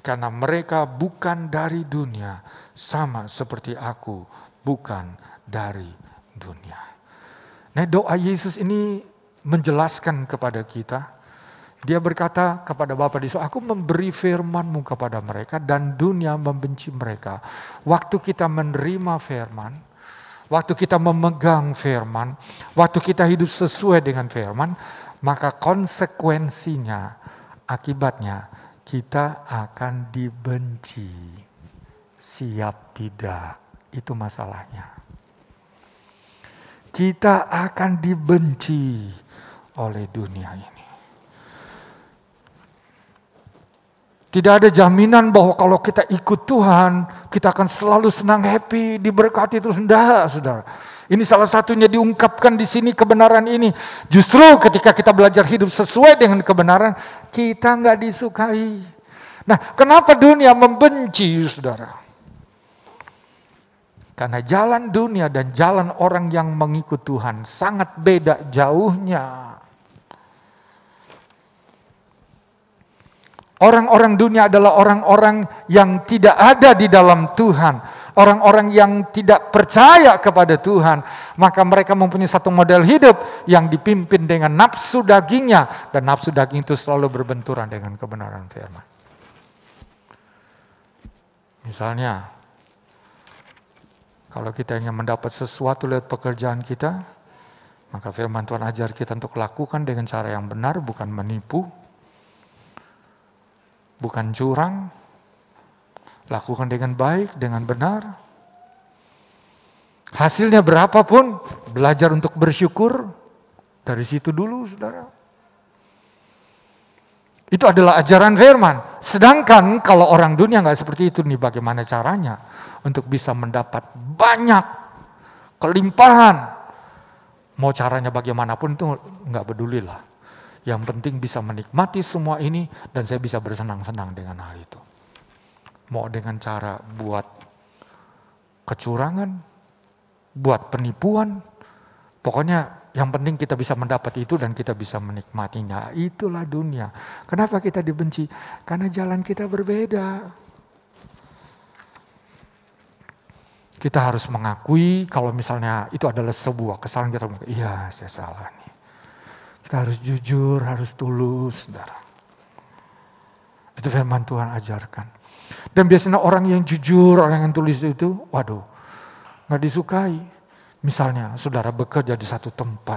Karena mereka bukan dari dunia. Sama seperti aku bukan dari dunia. Nah, doa Yesus ini menjelaskan kepada kita. Dia berkata kepada Bapa di surga, aku memberi firman-Mu kepada mereka dan dunia membenci mereka. Waktu kita menerima firman, waktu kita memegang firman, waktu kita hidup sesuai dengan firman, maka konsekuensinya, akibatnya kita akan dibenci. Siap tidak, itu masalahnya. Kita akan dibenci oleh dunia ini. Tidak ada jaminan bahwa kalau kita ikut Tuhan, kita akan selalu senang, happy, diberkati terus. Tidak, saudara. Ini salah satunya diungkapkan di sini kebenaran ini. Justru ketika kita belajar hidup sesuai dengan kebenaran, kita nggak disukai. Nah, kenapa dunia membenci, saudara? Karena jalan dunia dan jalan orang yang mengikut Tuhan sangat beda jauhnya. Orang-orang dunia adalah orang-orang yang tidak ada di dalam Tuhan. Orang-orang yang tidak percaya kepada Tuhan. Maka mereka mempunyai satu model hidup yang dipimpin dengan nafsu dagingnya. Dan nafsu daging itu selalu berbenturan dengan kebenaran firman. Misalnya, kalau kita ingin mendapat sesuatu lewat pekerjaan kita, maka firman Tuhan ajar kita untuk lakukan dengan cara yang benar, bukan menipu. Bukan curang, lakukan dengan baik, dengan benar. Hasilnya berapapun, belajar untuk bersyukur. Dari situ dulu, saudara. Itu adalah ajaran firman. Sedangkan kalau orang dunia nggak seperti itu, nih bagaimana caranya untuk bisa mendapat banyak kelimpahan. Mau caranya bagaimanapun itu nggak pedulilah. Yang penting bisa menikmati semua ini dan saya bisa bersenang-senang dengan hal itu. Mau dengan cara buat kecurangan, buat penipuan, pokoknya yang penting kita bisa mendapat itu dan kita bisa menikmatinya. Itulah dunia. Kenapa kita dibenci? Karena jalan kita berbeda. Kita harus mengakui kalau misalnya itu adalah sebuah kesalahan, kita mengakui, iya saya salah nih. Kita harus jujur, harus tulus, saudara. Itu firman Tuhan ajarkan. Dan biasanya orang yang jujur, orang yang tulus itu, waduh, nggak disukai. Misalnya, saudara bekerja di satu tempat,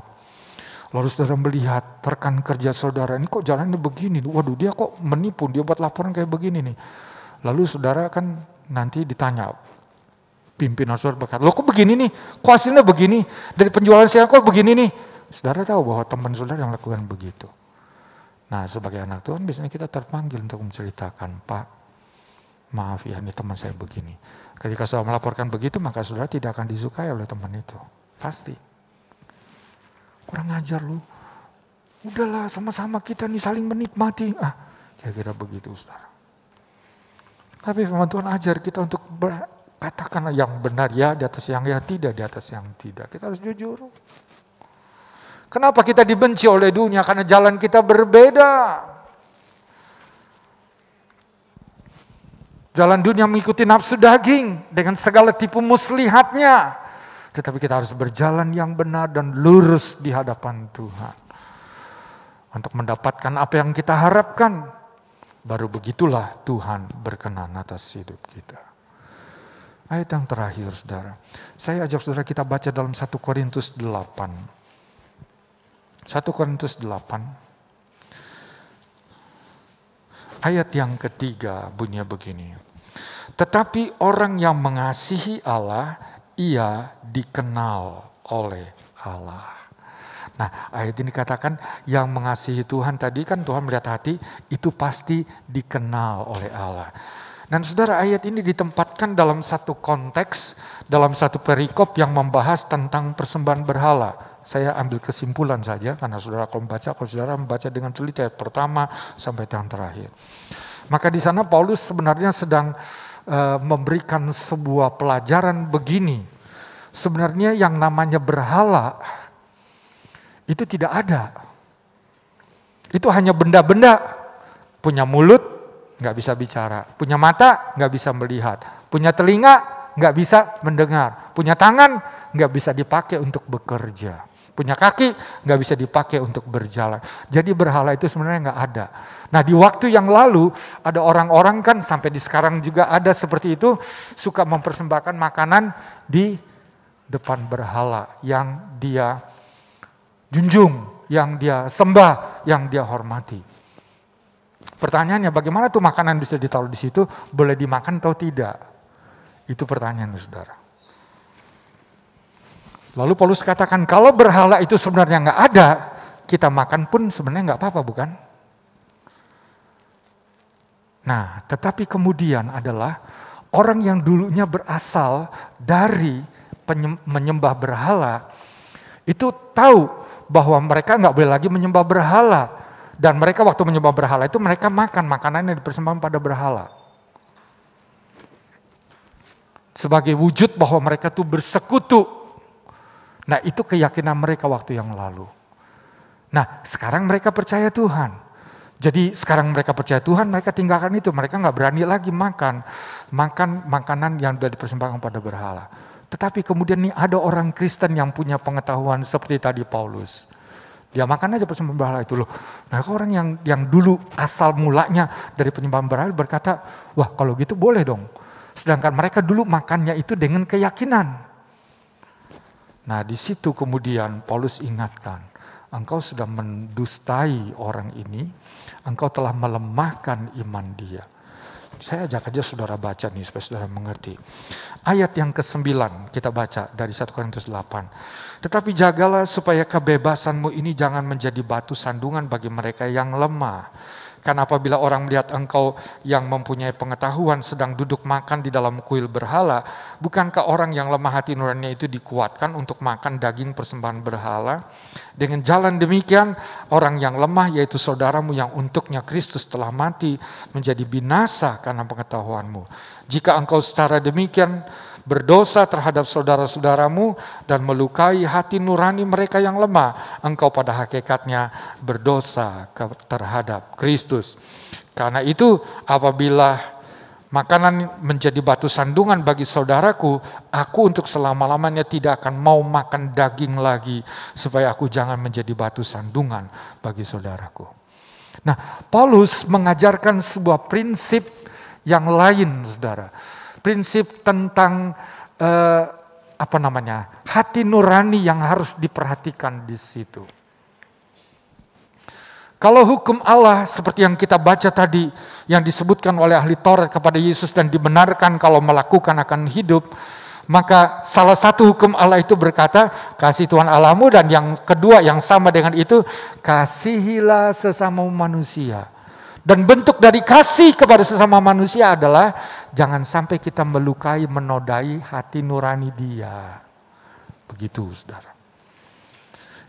lalu saudara melihat rekan kerja saudara, ini kok jalannya begini, waduh dia kok menipu, dia buat laporan kayak begini nih. Lalu saudara kan nanti ditanya, pimpinan saudara berkata, loh kok begini nih, kok hasilnya begini, dari penjualan saya kok begini nih. Saudara tahu bahwa teman saudara yang lakukan begitu. Nah sebagai anak Tuhan biasanya kita terpanggil untuk menceritakan, Pak maaf ya ini teman saya begini. Ketika saudara melaporkan begitu maka saudara tidak akan disukai oleh teman itu. Pasti. Kurang ajar lu. Udahlah sama-sama kita nih saling menikmati. Kira-kira begitu saudara. Tapi firman Tuhan ajar kita untuk katakan yang benar ya di atas yang ya, tidak di atas yang tidak. Kita harus jujur. Kenapa kita dibenci oleh dunia? Karena jalan kita berbeda. Jalan dunia mengikuti nafsu daging dengan segala tipu muslihatnya. Tetapi kita harus berjalan yang benar dan lurus di hadapan Tuhan. Untuk mendapatkan apa yang kita harapkan. Baru begitulah Tuhan berkenan atas hidup kita. Ayat yang terakhir saudara. Saya ajak saudara kita baca dalam 1 Korintus 8. 1 Korintus 8 ayat yang ketiga bunyinya begini. Tetapi orang yang mengasihi Allah, ia dikenal oleh Allah. Nah ayat ini katakan yang mengasihi Tuhan tadi kan Tuhan melihat hati, itu pasti dikenal oleh Allah. Dan saudara ayat ini ditempatkan dalam satu konteks, dalam satu perikop yang membahas tentang persembahan berhala. Saya ambil kesimpulan saja karena saudara kalau saudara membaca dengan teliti ayat pertama sampai yang terakhir. Maka di sana Paulus sebenarnya sedang memberikan sebuah pelajaran begini. Sebenarnya yang namanya berhala itu tidak ada. Itu hanya benda-benda. Punya mulut nggak bisa bicara, punya mata nggak bisa melihat, punya telinga nggak bisa mendengar, punya tangan nggak bisa dipakai untuk bekerja. Punya kaki nggak bisa dipakai untuk berjalan. Jadi berhala itu sebenarnya nggak ada. Nah di waktu yang lalu ada orang-orang kan sampai di sekarang juga ada seperti itu. Suka mempersembahkan makanan di depan berhala yang dia junjung, yang dia sembah, yang dia hormati. Pertanyaannya bagaimana tuh makanan bisa ditaruh di situ? Boleh dimakan atau tidak? Itu pertanyaan saudara. Lalu Paulus katakan kalau berhala itu sebenarnya nggak ada, kita makan pun sebenarnya nggak apa-apa bukan? Nah tetapi kemudian adalah orang yang dulunya berasal dari menyembah berhala, itu tahu bahwa mereka nggak boleh lagi menyembah berhala. Dan mereka waktu menyembah berhala itu mereka makan makanan yang dipersembahkan pada berhala. Sebagai wujud bahwa mereka tuh bersekutu. Nah itu keyakinan mereka waktu yang lalu. Nah sekarang mereka percaya Tuhan. Jadi sekarang mereka percaya Tuhan, mereka tinggalkan itu. Mereka gak berani lagi makan makanan yang sudah dipersembahkan pada berhala. Tetapi kemudian nih ada orang Kristen yang punya pengetahuan seperti tadi Paulus. Dia makan aja persembahan berhala itu loh. Nah orang yang dulu asal mulanya dari penyembahan berhala berkata, wah kalau gitu boleh dong. Sedangkan mereka dulu makannya itu dengan keyakinan. Nah di situ kemudian Paulus ingatkan, engkau sudah mendustai orang ini, engkau telah melemahkan iman dia. Saya ajak aja saudara baca nih supaya saudara mengerti. Ayat yang ke-9 kita baca dari 1 Korintus 8. Tetapi jagalah supaya kebebasanmu ini jangan menjadi batu sandungan bagi mereka yang lemah. Karena apabila orang melihat engkau yang mempunyai pengetahuan sedang duduk makan di dalam kuil berhala, bukankah orang yang lemah hati nuraninya itu dikuatkan untuk makan daging persembahan berhala? Dengan jalan demikian, orang yang lemah yaitu saudaramu yang untuknya Kristus telah mati menjadi binasa karena pengetahuanmu. Jika engkau secara demikian berdosa terhadap saudara-saudaramu dan melukai hati nurani mereka yang lemah, engkau pada hakikatnya berdosa terhadap Kristus. Karena itu apabila makanan menjadi batu sandungan bagi saudaraku, aku untuk selama-lamanya tidak akan mau makan daging lagi, supaya aku jangan menjadi batu sandungan bagi saudaraku. Nah, Paulus mengajarkan sebuah prinsip yang lain, saudara. Prinsip tentang hati nurani yang harus diperhatikan di situ. Kalau hukum Allah seperti yang kita baca tadi, yang disebutkan oleh ahli Taurat kepada Yesus dan dibenarkan kalau melakukan akan hidup, Maka salah satu hukum Allah itu berkata, kasih Tuhan Allahmu, dan yang kedua yang sama dengan itu, kasihilah sesama manusia. Dan bentuk dari kasih kepada sesama manusia adalah jangan sampai kita melukai, menodai hati nurani dia. Begitu, saudara.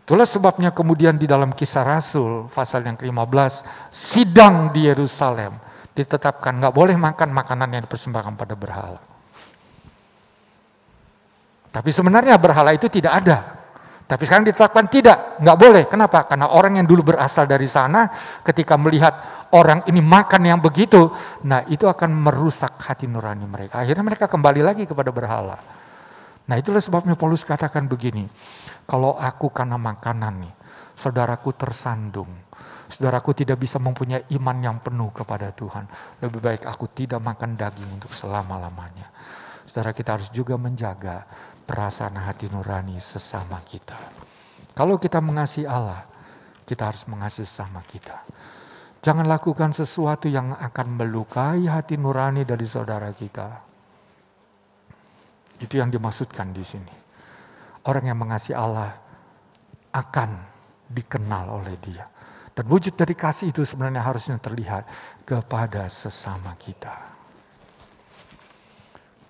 Itulah sebabnya kemudian di dalam Kisah Rasul pasal yang ke-15, sidang di Yerusalem ditetapkan nggak boleh makan makanan yang dipersembahkan pada berhala. Tapi sebenarnya berhala itu tidak ada. Tapi sekarang ditetapkan nggak boleh. Kenapa? Karena orang yang dulu berasal dari sana, ketika melihat orang ini makan yang begitu, nah itu akan merusak hati nurani mereka. Akhirnya mereka kembali lagi kepada berhala. Nah itulah sebabnya Paulus katakan begini, kalau aku karena makanan nih, saudaraku tersandung, saudaraku tidak bisa mempunyai iman yang penuh kepada Tuhan, lebih baik aku tidak makan daging untuk selama-lamanya. Saudara, kita harus juga menjaga perasaan hati nurani sesama kita. Kalau kita mengasihi Allah, kita harus mengasihi sesama kita. Jangan lakukan sesuatu yang akan melukai hati nurani dari saudara kita. Itu yang dimaksudkan di sini. Orang yang mengasihi Allah akan dikenal oleh Dia. Dan wujud dari kasih itu sebenarnya harusnya terlihat kepada sesama kita.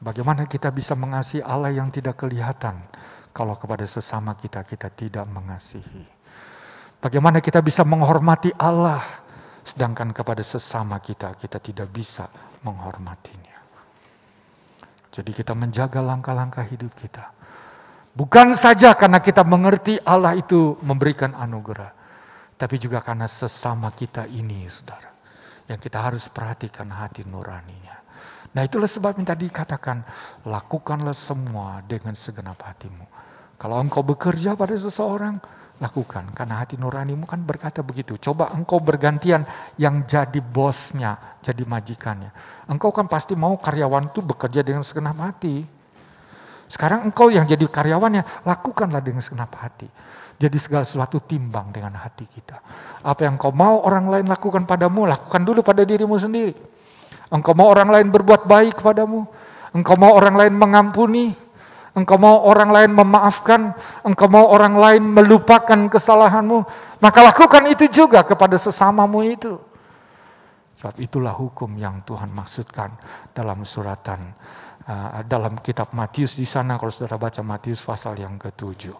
Bagaimana kita bisa mengasihi Allah yang tidak kelihatan kalau kepada sesama kita tidak mengasihi? Bagaimana kita bisa menghormati Allah sedangkan kepada sesama kita tidak bisa menghormatinya? Jadi kita menjaga langkah-langkah hidup kita. Bukan saja karena kita mengerti Allah itu memberikan anugerah, tapi juga karena sesama kita ini, saudara, yang kita harus perhatikan hati nuraninya. Nah itulah sebabnya tadi katakan, lakukanlah semua dengan segenap hatimu. Kalau engkau bekerja pada seseorang, lakukan. Karena hati nuranimu kan berkata begitu. Coba engkau bergantian yang jadi bosnya, jadi majikannya. Engkau kan pasti mau karyawan itu bekerja dengan segenap hati. Sekarang engkau yang jadi karyawannya, lakukanlah dengan segenap hati. Jadi segala sesuatu timbang dengan hati kita. Apa yang engkau mau orang lain lakukan padamu, lakukan dulu pada dirimu sendiri. Engkau mau orang lain berbuat baik kepadamu, engkau mau orang lain mengampuni, engkau mau orang lain memaafkan, engkau mau orang lain melupakan kesalahanmu, maka lakukan itu juga kepada sesamamu itu. Sebab itulah hukum yang Tuhan maksudkan dalam suratan, dalam kitab Matius di sana, kalau saudara baca Matius pasal yang ke-7.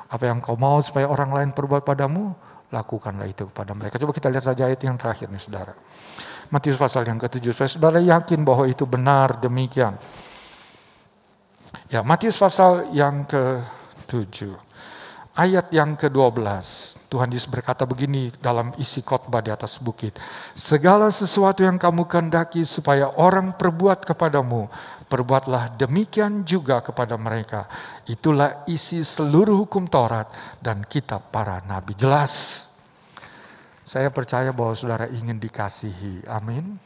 Apa yang kau mau supaya orang lain perbuat padamu, lakukanlah itu kepada mereka. Coba kita lihat saja ayat yang terakhir nih saudara. Matius pasal yang ke-7, supaya saudara yakin bahwa itu benar demikian. Ya, Matius pasal yang ke-7, ayat yang ke-12, Tuhan Yesus berkata begini dalam isi khotbah di atas bukit. Segala sesuatu yang kamu kehendaki supaya orang perbuat kepadamu, perbuatlah demikian juga kepada mereka. Itulah isi seluruh hukum Taurat dan kitab para nabi. Jelas. Saya percaya bahwa saudara ingin dikasihi. Amin.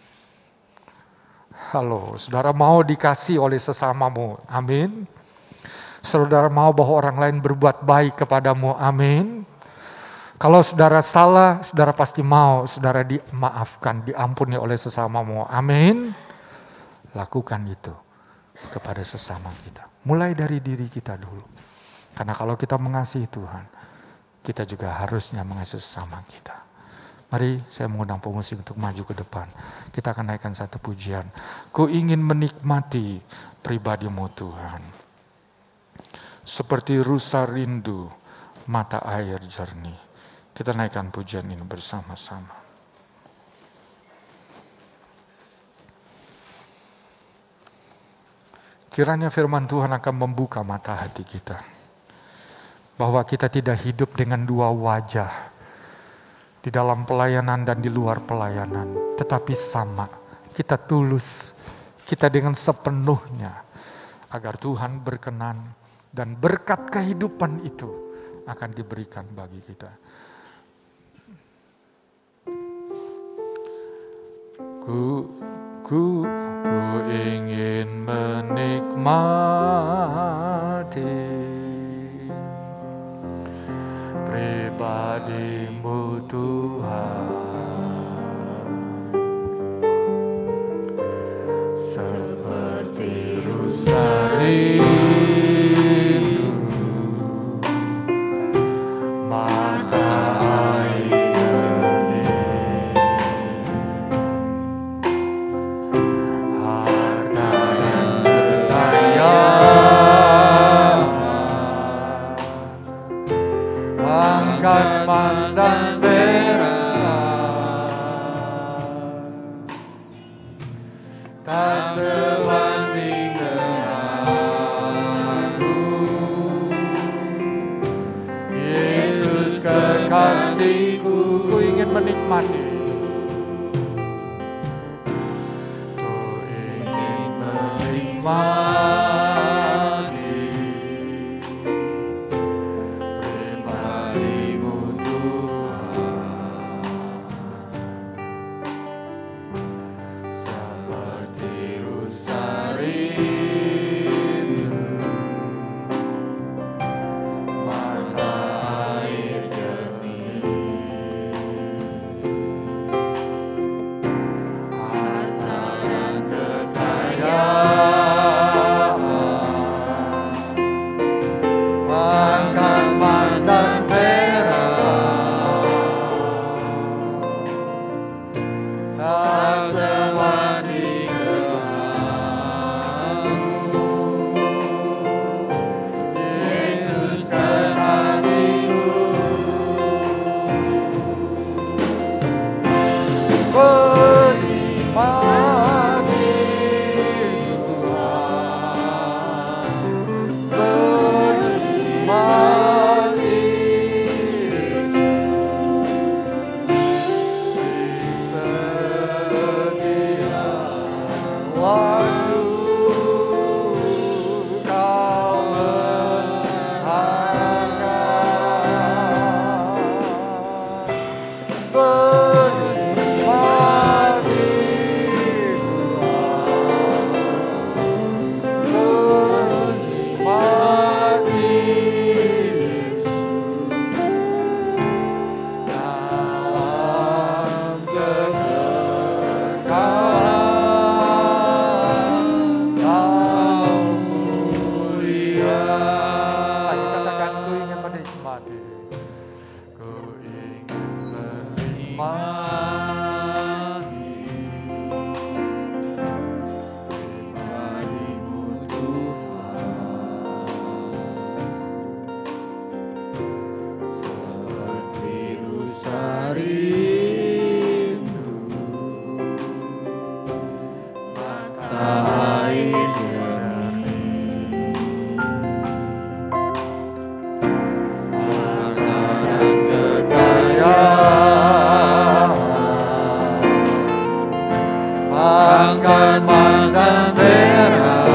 Halo, saudara mau dikasihi oleh sesamamu. Amin. Saudara mau bahwa orang lain berbuat baik kepadamu. Amin. Kalau saudara salah, saudara pasti mau saudara dimaafkan, diampuni oleh sesamamu. Amin. Lakukan itu kepada sesama kita. Mulai dari diri kita dulu. Karena kalau kita mengasihi Tuhan, kita juga harusnya mengasihi sesama kita. Mari saya mengundang pemusik untuk maju ke depan. Kita akan naikkan satu pujian. Ku ingin menikmati pribadimu Tuhan. Seperti rusa rindu mata air jernih. Kita naikkan pujian ini bersama-sama. Kiranya firman Tuhan akan membuka mata hati kita. Bahwa kita tidak hidup dengan dua wajah. Di dalam pelayanan dan di luar pelayanan. Tetapi sama, kita tulus, kita dengan sepenuhnya. Agar Tuhan berkenan dan berkat kehidupan itu akan diberikan bagi kita. Ku ingin menikmati pribadimu Tuhan, seperti rusa rindu Angkat emas dan perak, tak sebanding denganmu. Yesus kekasihku, ku ingin menikmati. Ku ingin menikmati pribadi-Mu Tuhan, seperti rusa rindu mata air jernih. Harta dan kekayaan, angkat emas dan perak, tak sebanding denganmu. Yesus kekasihku, menikmati Tuhan, menikmati Yesus, setiap waktu Kau berangkat, menikmati Tuhan, menikmati Yesus dalam kekekalan Kau mulia. Lagi katakan, ku ingin menikmati, ku ingin menikmati pribadi-Mu Tuhan, seperti rusa rindu mata air jernih. Harta dan kekayaan, angkat emas dan perak,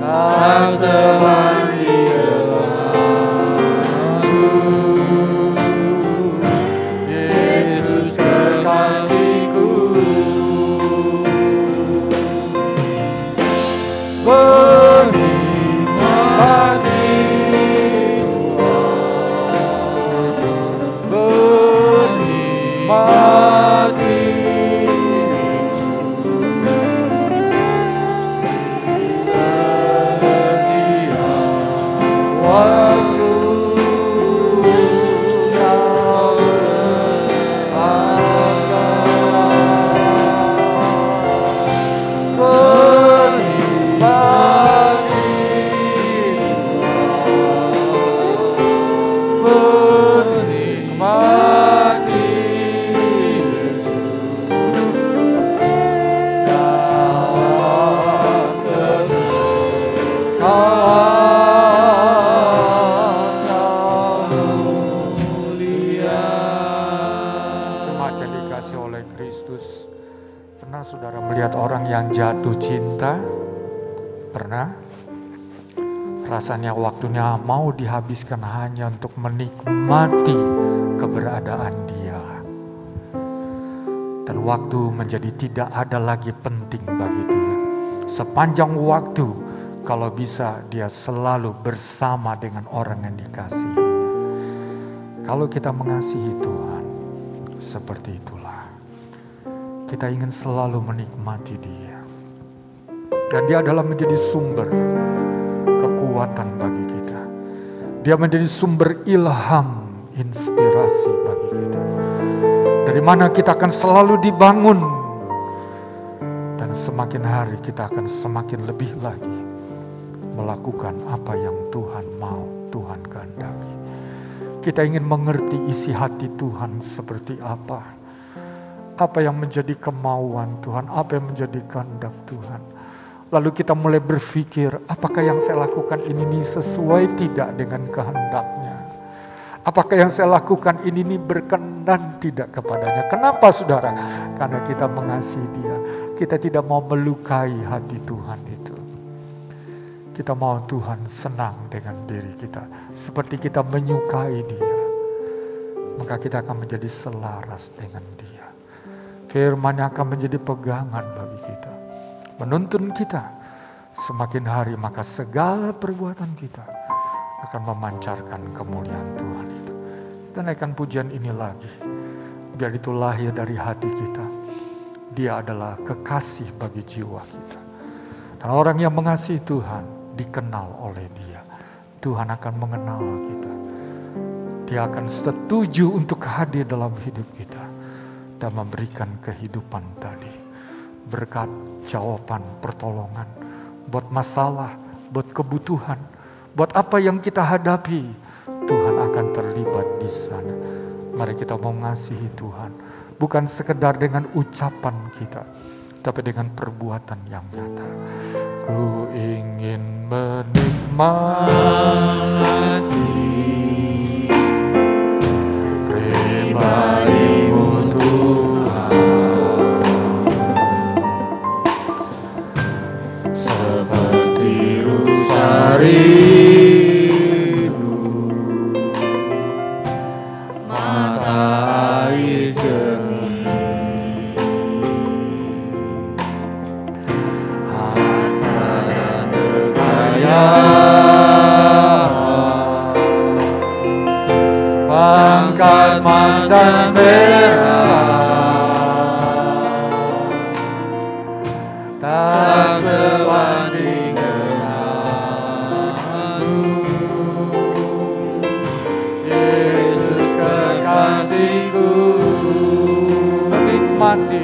tak sebanding denganmu. Yesus kekasihku, menikmati Tuhan, menikmati Yesus, setiap waktu Kau berangkat, menikmati Tuhan, menikmati Yesus dalam kekekalan Kau mulia. Jemaat yang dikasihi oleh Kristus, pernah saudara melihat orang yang jatuh cinta? Pernah? Rasanya waktunya mau dihabiskan hanya untuk menikmati keberadaan dia. Dan waktu menjadi tidak ada lagi penting bagi dia. Sepanjang waktu, kalau bisa dia selalu bersama dengan orang yang dikasihinya. Kalau kita mengasihi Tuhan, seperti itulah. Kita ingin selalu menikmati dia. Dan dia adalah menjadi sumber kekuatan bagi kita. Dia menjadi sumber ilham, inspirasi bagi kita. Dari mana kita akan selalu dibangun. Dan semakin hari kita akan semakin lebih lagi melakukan apa yang Tuhan mau, Tuhan kehendaki. Kita ingin mengerti isi hati Tuhan seperti apa. Apa yang menjadi kemauan Tuhan, apa yang menjadi kehendak Tuhan. Lalu kita mulai berpikir, apakah yang saya lakukan ini sesuai tidak dengan kehendaknya? Apakah yang saya lakukan ini berkenan tidak kepadanya? Kenapa saudara? Karena kita mengasihi Dia. Kita tidak mau melukai hati Tuhan itu. Kita mau Tuhan senang dengan diri kita. Seperti kita menyukai Dia. Maka kita akan menjadi selaras dengan Dia. Firman-Nya akan menjadi pegangan bagi kita. Menuntun kita. Semakin hari maka segala perbuatan kita akan memancarkan kemuliaan Tuhan itu. Kita naikkan pujian ini lagi. Biar itu lahir dari hati kita. Dia adalah kekasih bagi jiwa kita. Dan orang yang mengasihi Tuhan dikenal oleh Dia. Tuhan akan mengenal kita. Dia akan setuju untuk hadir dalam hidup kita. Dan memberikan kehidupan tadi. Berkat, jawaban, pertolongan. Buat masalah, buat kebutuhan. Buat apa yang kita hadapi, Tuhan akan terlibat di sana. Mari kita mau mengasihi Tuhan. Bukan sekedar dengan ucapan kita, tapi dengan perbuatan yang nyata. Ku ingin menikmati pribadi-Mu Tuhan, seperti rusari pangkat emas dan perak tak sebanding denganmu, Yesus kekasihku. Menikmati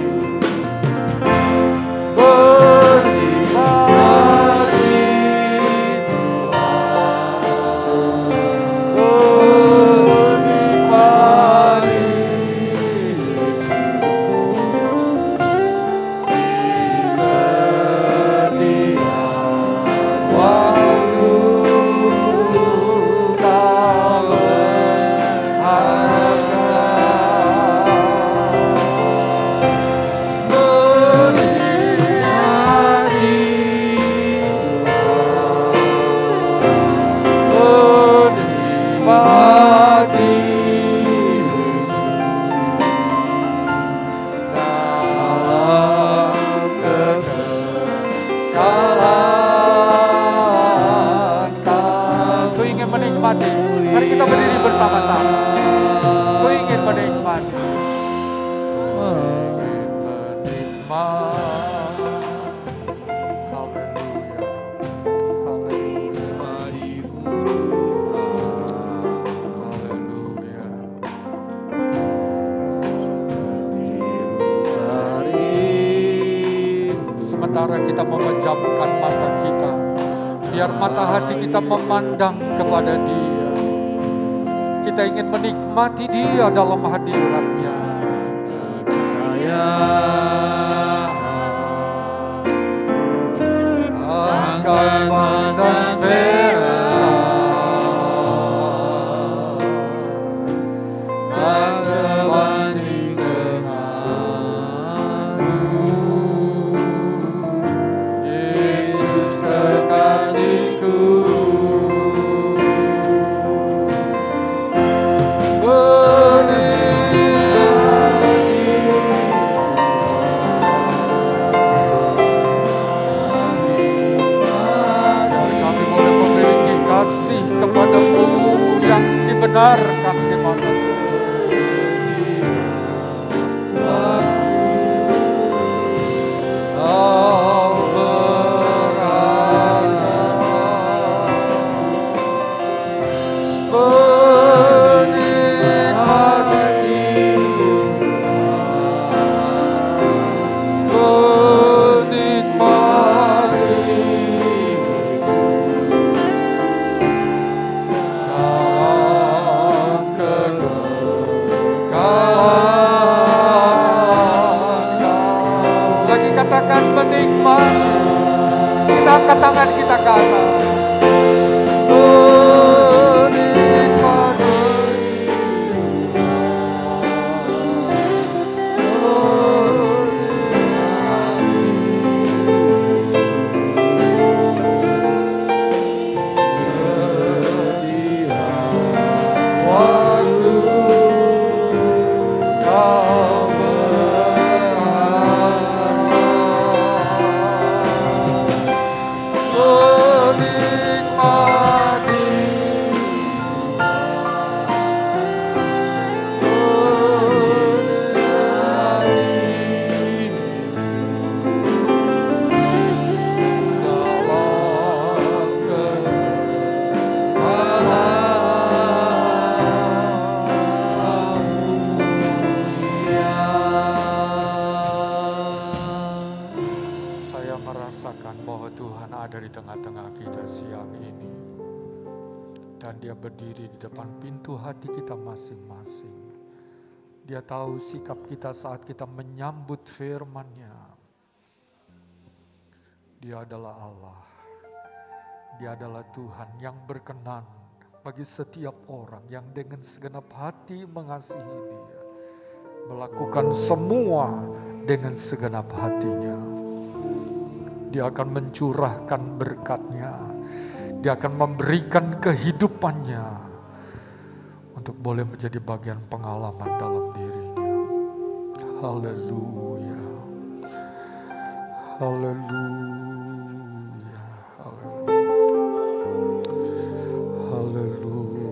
kita memandang kepada Dia. Kita ingin menikmati Dia dalam hadirat-Nya. Angkat emas dan perak tak sebanding denganmu, Yesus kekasihku. Kepadamu yang dibenarkan di mata Dan dia berdiri di depan pintu hati kita masing-masing. Dia tahu sikap kita saat kita menyambut firman-Nya. Dia adalah Allah. Dia adalah Tuhan yang berkenan bagi setiap orang yang dengan segenap hati mengasihi Dia. Melakukan semua dengan segenap hatinya. Dia akan mencurahkan berkat-Nya. Dia akan memberikan kehidupannya untuk boleh menjadi bagian pengalaman dalam dirinya. Haleluya. Haleluya. Haleluya. Haleluya.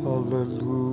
Haleluya.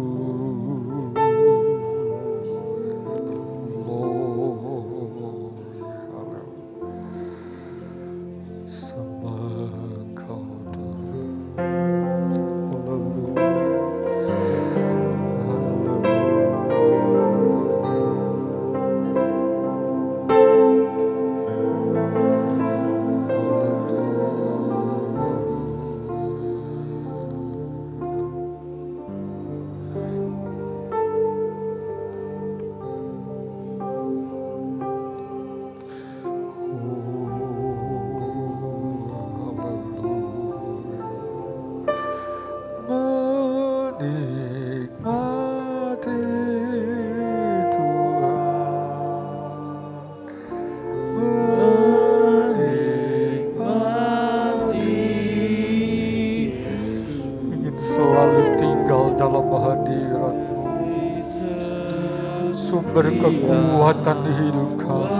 Sumber kekuatan di hidup kami,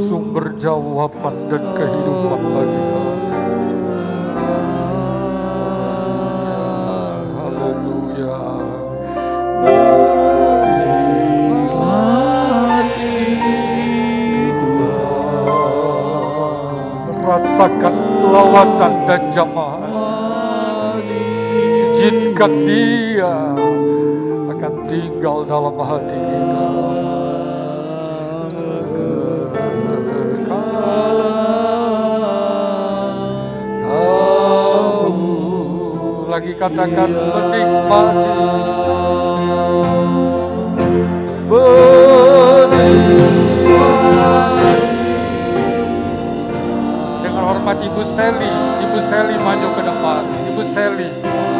sumber jawaban dan kehidupan bagi kami. Haleluya. Rasakan lawatan dan jamaah. Izinkan Dia akan tinggal dalam hati kita. Lagi katakan menikmati. Dengan hormat Ibu Seli. Ibu Seli maju ke depan. Ibu Seli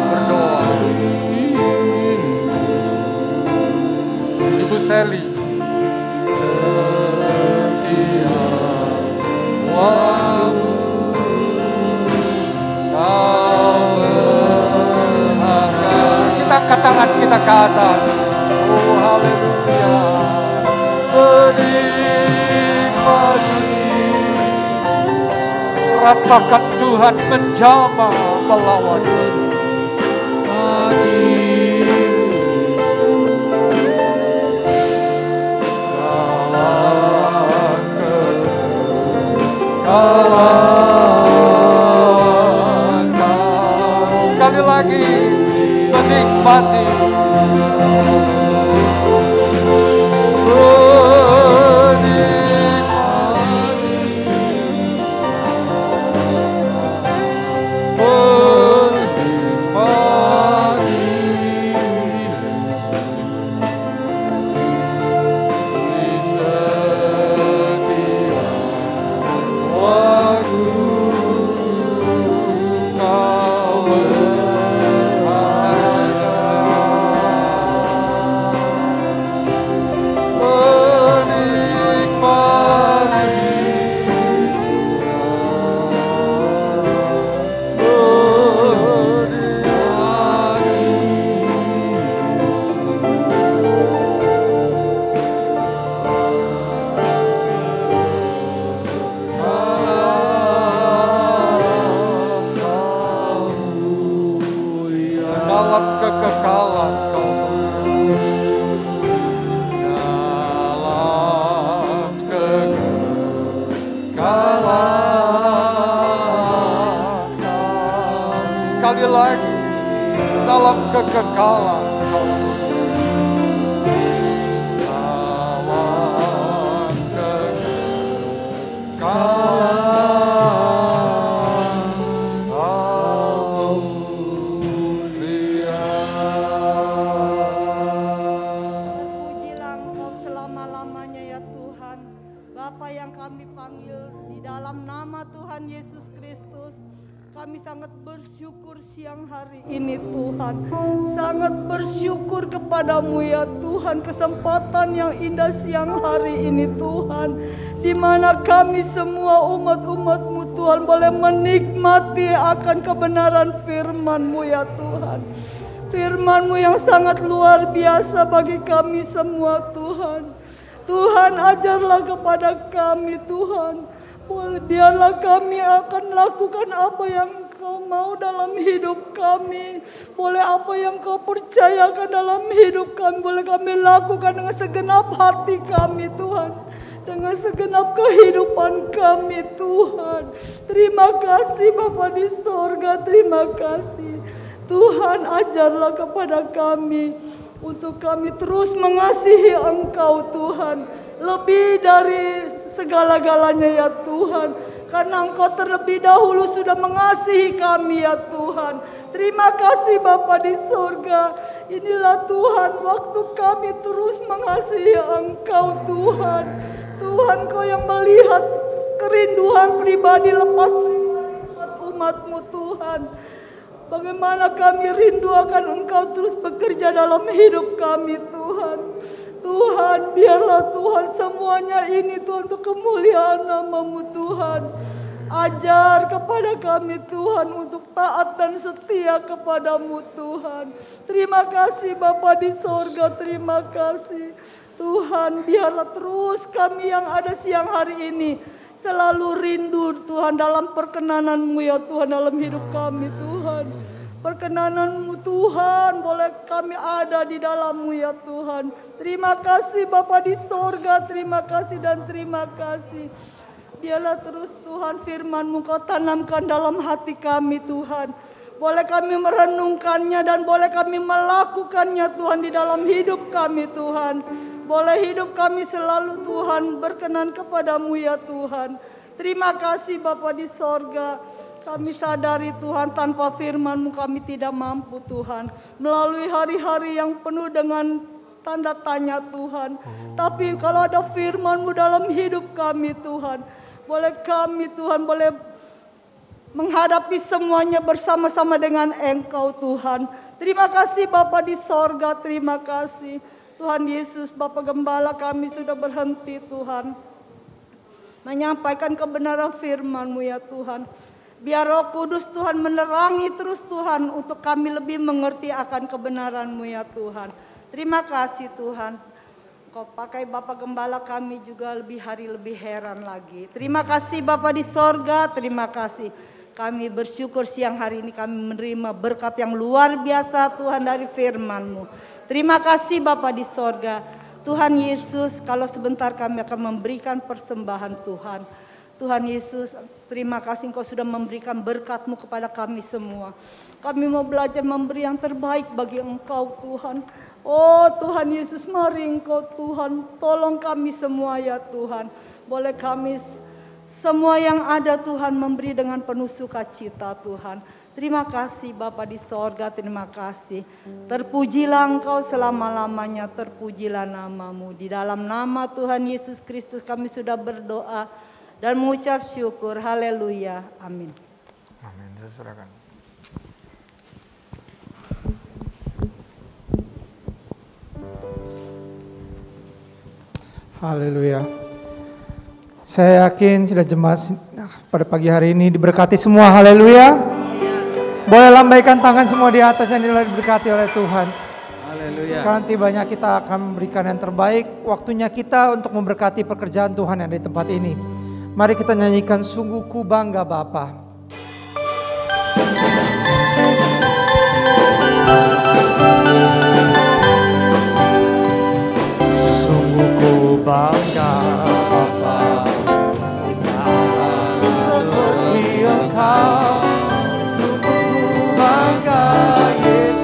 berdoa. Ibu Seli. Kita angkat tangan kita ke atas. Oh haleluya. Menikmati. Rasakan Tuhan menjamah melawan. Sekali lagi menikmati. Sekali lagi dalam kekekalan Kau. Lawan kekekalan Kau mulia. Pujilah Engkau selama-lamanya ya Tuhan. Bapa yang kami panggil di dalam nama Tuhan Yesus Kristus. Kami sangat bersyukur siang hari ini Tuhan. Sangat bersyukur kepadamu ya Tuhan. Kesempatan yang indah siang hari ini Tuhan. Di mana kami semua umat-umat-Mu Tuhan boleh menikmati akan kebenaran firman-Mu ya Tuhan. Firman-Mu yang sangat luar biasa bagi kami semua Tuhan. Tuhan ajarlah kepada kami Tuhan. Biarlah kami akan lakukan apa yang Kau mau dalam hidup kami. Boleh apa yang Kau percayakan dalam hidup kami. Boleh kami lakukan dengan segenap hati kami Tuhan. Dengan segenap kehidupan kami Tuhan. Terima kasih Bapa di sorga. Terima kasih. Tuhan ajarlah kepada kami. Untuk kami terus mengasihi Engkau Tuhan. Lebih dari segala-galanya ya Tuhan. Karena Engkau terlebih dahulu sudah mengasihi kami ya Tuhan. Terima kasih Bapa di sorga. Inilah Tuhan waktu kami terus mengasihi Engkau Tuhan. Tuhan Kau yang melihat kerinduan pribadi lepas umat-Mu Tuhan. Bagaimana kami rindu akan Engkau terus bekerja dalam hidup kami Tuhan. Tuhan, biarlah Tuhan semuanya ini Tuhan untuk kemuliaan nama-Mu Tuhan. Ajar kepada kami Tuhan untuk taat dan setia kepada-Mu Tuhan. Terima kasih Bapa di sorga, terima kasih. Tuhan, biarlah terus kami yang ada siang hari ini selalu rindu Tuhan dalam perkenanan-Mu ya Tuhan dalam hidup kami Tuhan. Perkenanan-Mu Tuhan, boleh kami ada di dalam-Mu ya Tuhan. Terima kasih Bapa di sorga, terima kasih dan terima kasih. Biarlah terus Tuhan firman-Mu Kau tanamkan dalam hati kami Tuhan. Boleh kami merenungkannya dan boleh kami melakukannya Tuhan di dalam hidup kami Tuhan. Boleh hidup kami selalu Tuhan berkenan kepada-Mu ya Tuhan. Terima kasih Bapa di sorga. Kami sadari Tuhan tanpa firman-Mu kami tidak mampu Tuhan. Melalui hari-hari yang penuh dengan tanda tanya Tuhan. Tapi kalau ada firman-Mu dalam hidup kami Tuhan. Boleh kami Tuhan boleh menghadapi semuanya bersama-sama dengan Engkau Tuhan. Terima kasih Bapa di sorga, terima kasih. Tuhan Yesus Bapa Gembala kami sudah berhenti Tuhan. Menyampaikan kebenaran firman-Mu ya Tuhan. Biar Roh Kudus Tuhan menerangi terus Tuhan untuk kami lebih mengerti akan kebenaran-Mu ya Tuhan. Terima kasih Tuhan. Kau pakai Bapak Gembala kami juga lebih hari lebih heran lagi. Terima kasih Bapa di sorga, terima kasih. Kami bersyukur siang hari ini kami menerima berkat yang luar biasa Tuhan dari firman-Mu. Terima kasih Bapa di sorga. Tuhan Yesus, kalau sebentar kami akan memberikan persembahan Tuhan. Tuhan Yesus, terima kasih Engkau sudah memberikan berkat-Mu kepada kami semua. Kami mau belajar memberi yang terbaik bagi Engkau Tuhan. Oh Tuhan Yesus, mari Engkau Tuhan, tolong kami semua ya Tuhan. Boleh kami semua yang ada Tuhan memberi dengan penuh sukacita Tuhan. Terima kasih Bapa di sorga, terima kasih. Terpujilah Engkau selama-lamanya, terpujilah nama-Mu. Di dalam nama Tuhan Yesus Kristus kami sudah berdoa dan mengucap syukur. Haleluya. Amin. Amin. Saya serahkan. Haleluya. Saya yakin sudah jemaat pada pagi hari ini diberkati semua. Haleluya. Boleh lambaikan tangan semua di atas yang diberkati oleh Tuhan. Haleluya. Sekarang tibanya kita akan memberikan yang terbaik. Waktunya kita untuk memberkati pekerjaan Tuhan yang ada di tempat ini. Mari kita nyanyikan Sungguh Ku Bangga Bapa. Sungguh ku bangga Bapa, seperti Engkau. Sungguh ku bangga Yesus.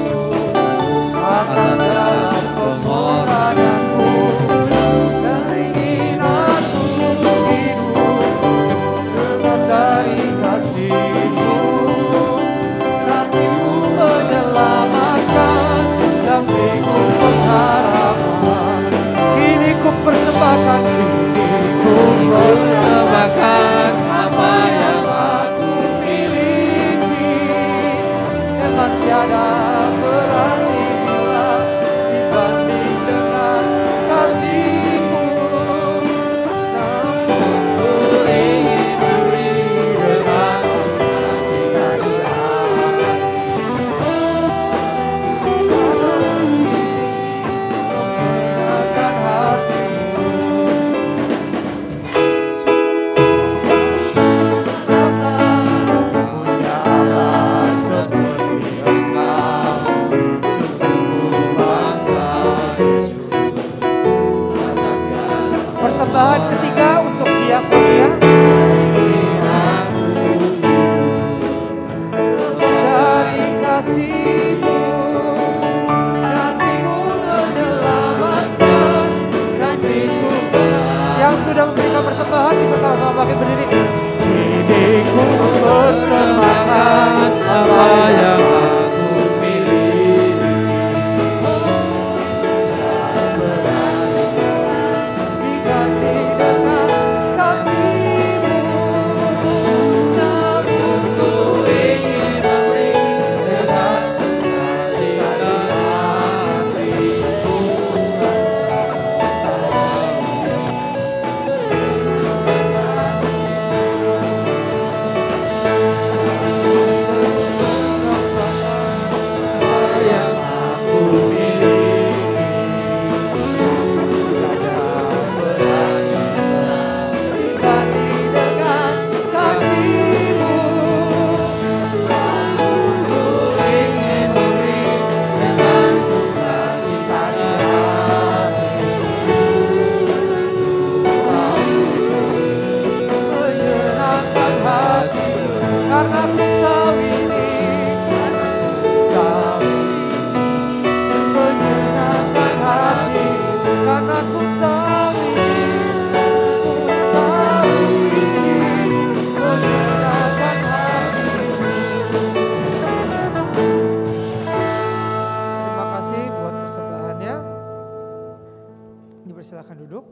silakan duduk.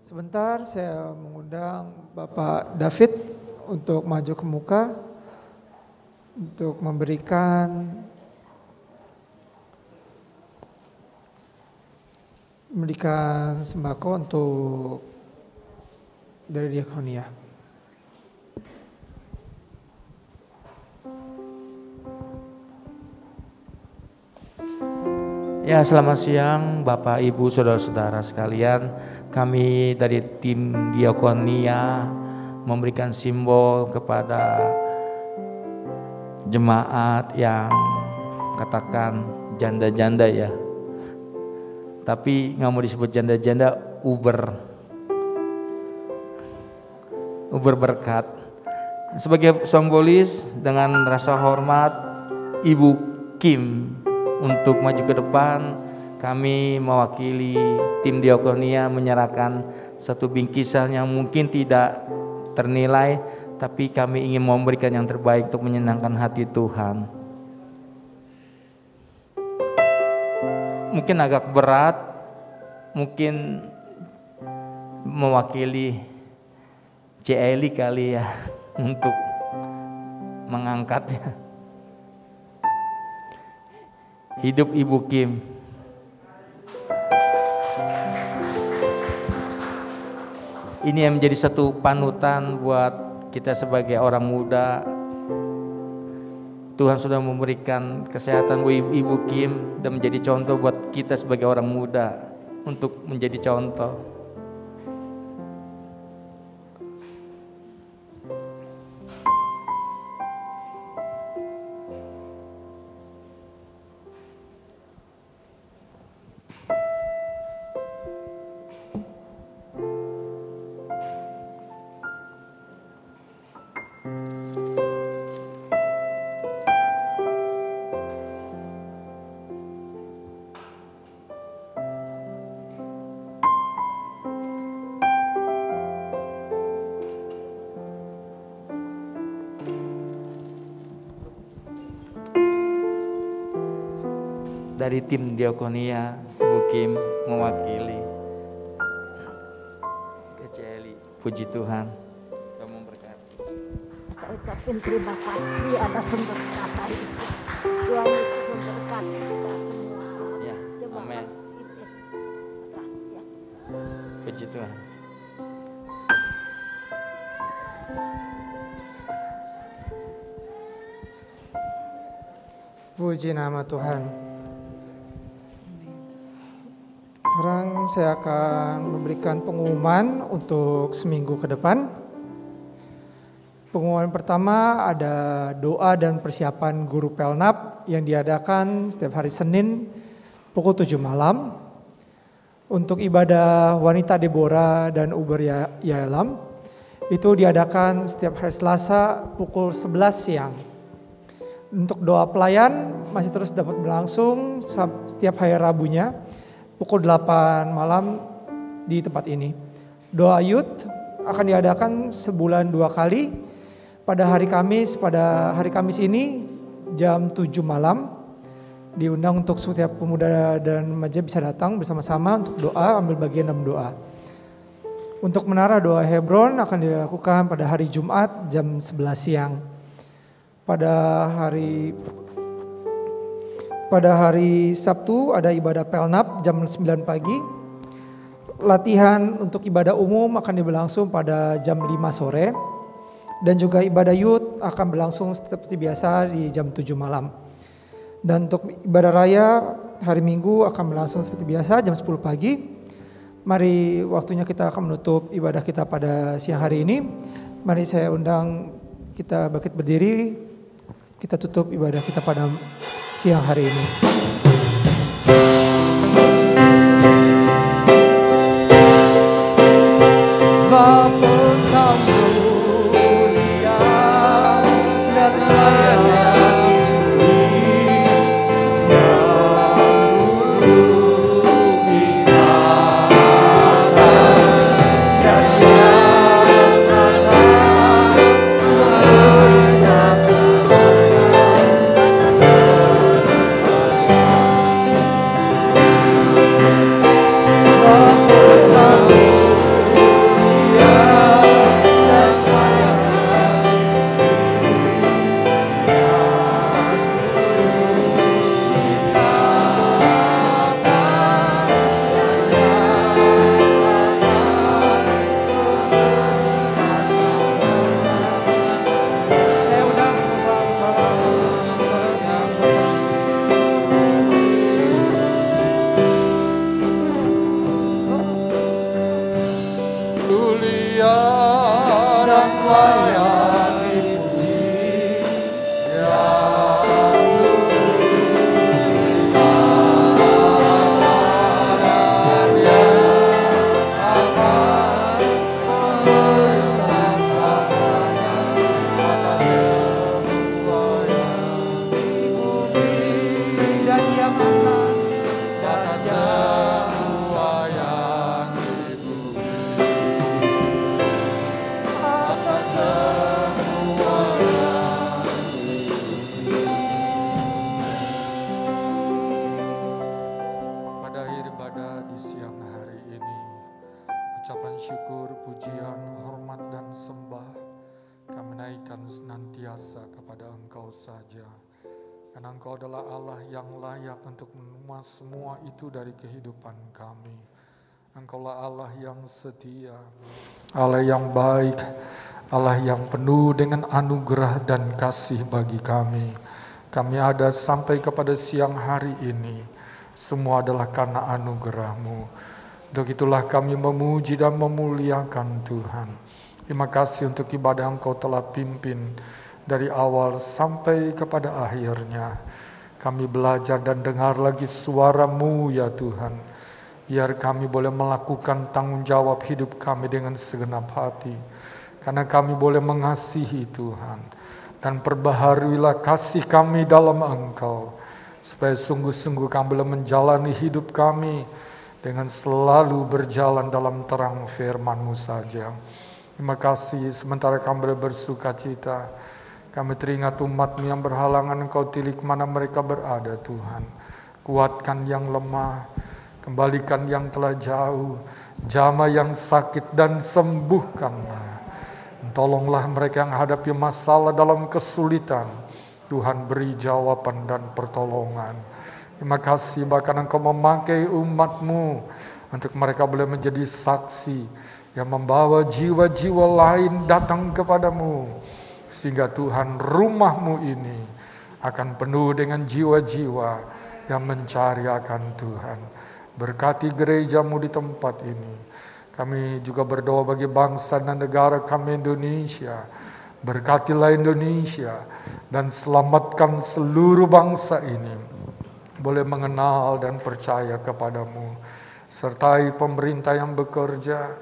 Sebentar saya mengundang Bapak David untuk maju ke muka untuk memberikan sembako untuk dari Diakonia. Ya, selamat siang Bapak Ibu Saudara-saudara sekalian. Kami dari tim Diakonia memberikan simbol kepada jemaat yang katakan janda-janda ya. Tapi nggak mau disebut janda-janda, Uber berkat. Sebagai simbolis dengan rasa hormat Ibu Kim untuk maju ke depan, kami mewakili tim Diakonia menyerahkan satu bingkisan yang mungkin tidak ternilai, tapi kami ingin memberikan yang terbaik untuk menyenangkan hati Tuhan. Mungkin agak berat, mungkin mewakili Eli kali ya untuk mengangkatnya. Hidup Ibu Kim. Ini yang menjadi satu panutan buat kita sebagai orang muda. Tuhan sudah memberikan kesehatan buat Ibu Kim dan menjadi contoh buat kita sebagai orang muda untuk menjadi contoh. Dari tim Diakonia, Ibu Kim mewakili Eli. Puji Tuhan. Tuhan memberkati. Saya ucapkan terima kasih atas pemberkatan itu. Tuhan Yesus memberkati kita semua. Ya, amin. Terima kasih ya. Puji Tuhan. Puji nama Tuhan. Sekarang saya akan memberikan pengumuman untuk seminggu ke depan. Pengumuman pertama ada doa dan persiapan guru Pelnap yang diadakan setiap hari Senin pukul 7 malam. Untuk ibadah wanita Deborah dan Uber Yaelam itu diadakan setiap hari Selasa pukul 11 siang. Untuk doa pelayan masih terus dapat berlangsung setiap hari Rabunya pukul 8 malam di tempat ini. Doa youth akan diadakan sebulan 2 kali pada hari Kamis. Pada hari Kamis ini jam 7 malam diundang untuk setiap pemuda dan remaja bisa datang bersama-sama untuk doa, ambil bagian dalam doa. Untuk menara doa Hebron akan dilakukan pada hari Jumat jam 11 siang. Pada hari Sabtu ada ibadah Pelnap jam 9 pagi. Latihan untuk ibadah umum akan berlangsung pada jam 5 sore. Dan juga ibadah youth akan berlangsung seperti biasa di jam 7 malam. Dan untuk ibadah raya hari Minggu akan berlangsung seperti biasa jam 10 pagi. Mari waktunya kita akan menutup ibadah kita pada siang hari ini. Mari saya undang kita bangkit berdiri. Kita tutup ibadah kita pada siang hari ini. Sebab Engkau mulia dan layak puji yang dulu binatang dan yang akan berkuasa. Karena Engkau adalah Allah yang layak untuk menerima semua itu dari kehidupan kami. Engkaulah Allah yang setia, Allah yang baik, Allah yang penuh dengan anugerah dan kasih bagi kami. Kami ada sampai kepada siang hari ini, semua adalah karena anugerah-Mu. Untuk itulah kami memuji dan memuliakan Tuhan. Terima kasih untuk ibadah Engkau telah pimpin dari awal sampai kepada akhirnya. Kami belajar dan dengar lagi suara-Mu ya Tuhan. Biar kami boleh melakukan tanggung jawab hidup kami dengan segenap hati. Karena kami boleh mengasihi Tuhan. Dan perbaharuilah kasih kami dalam Engkau. Supaya sungguh-sungguh kami boleh menjalani hidup kami dengan selalu berjalan dalam terang firman-Mu saja. Terima kasih sementara kami boleh bersuka cita. Kami teringat umat-Mu yang berhalangan Engkau tilik mana mereka berada Tuhan. Kuatkan yang lemah, kembalikan yang telah jauh, jamah yang sakit dan sembuhkanlah. Tolonglah mereka yang hadapi masalah dalam kesulitan. Tuhan beri jawaban dan pertolongan. Terima kasih bahkan Engkau memakai umat-Mu untuk mereka boleh menjadi saksi yang membawa jiwa-jiwa lain datang kepadamu. Sehingga Tuhan rumah-Mu ini akan penuh dengan jiwa-jiwa yang mencari akan Tuhan. Berkati gereja-Mu di tempat ini. Kami juga berdoa bagi bangsa dan negara kami Indonesia. Berkatilah Indonesia dan selamatkan seluruh bangsa ini. Boleh mengenal dan percaya kepadamu. Sertai pemerintah yang bekerja.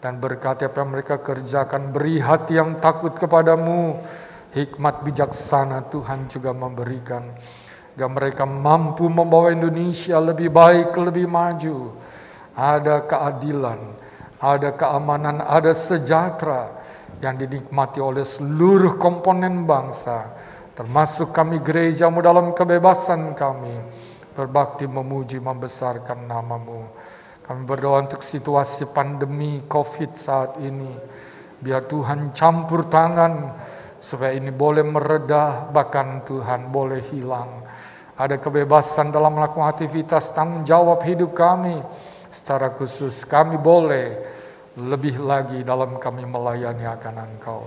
Dan berkati apa yang mereka kerjakan, beri hati yang takut kepadamu. Hikmat bijaksana Tuhan juga memberikan. Agar mereka mampu membawa Indonesia lebih baik, lebih maju. Ada keadilan, ada keamanan, ada sejahtera yang dinikmati oleh seluruh komponen bangsa. Termasuk kami gereja-Mu dalam kebebasan kami. Berbakti memuji membesarkan nama-Mu. Kami berdoa untuk situasi pandemi COVID saat ini. Biar Tuhan campur tangan supaya ini boleh meredah, bahkan Tuhan boleh hilang. Ada kebebasan dalam melakukan aktivitas tanggung jawab hidup kami. Secara khusus kami boleh lebih lagi dalam kami melayani akan Engkau.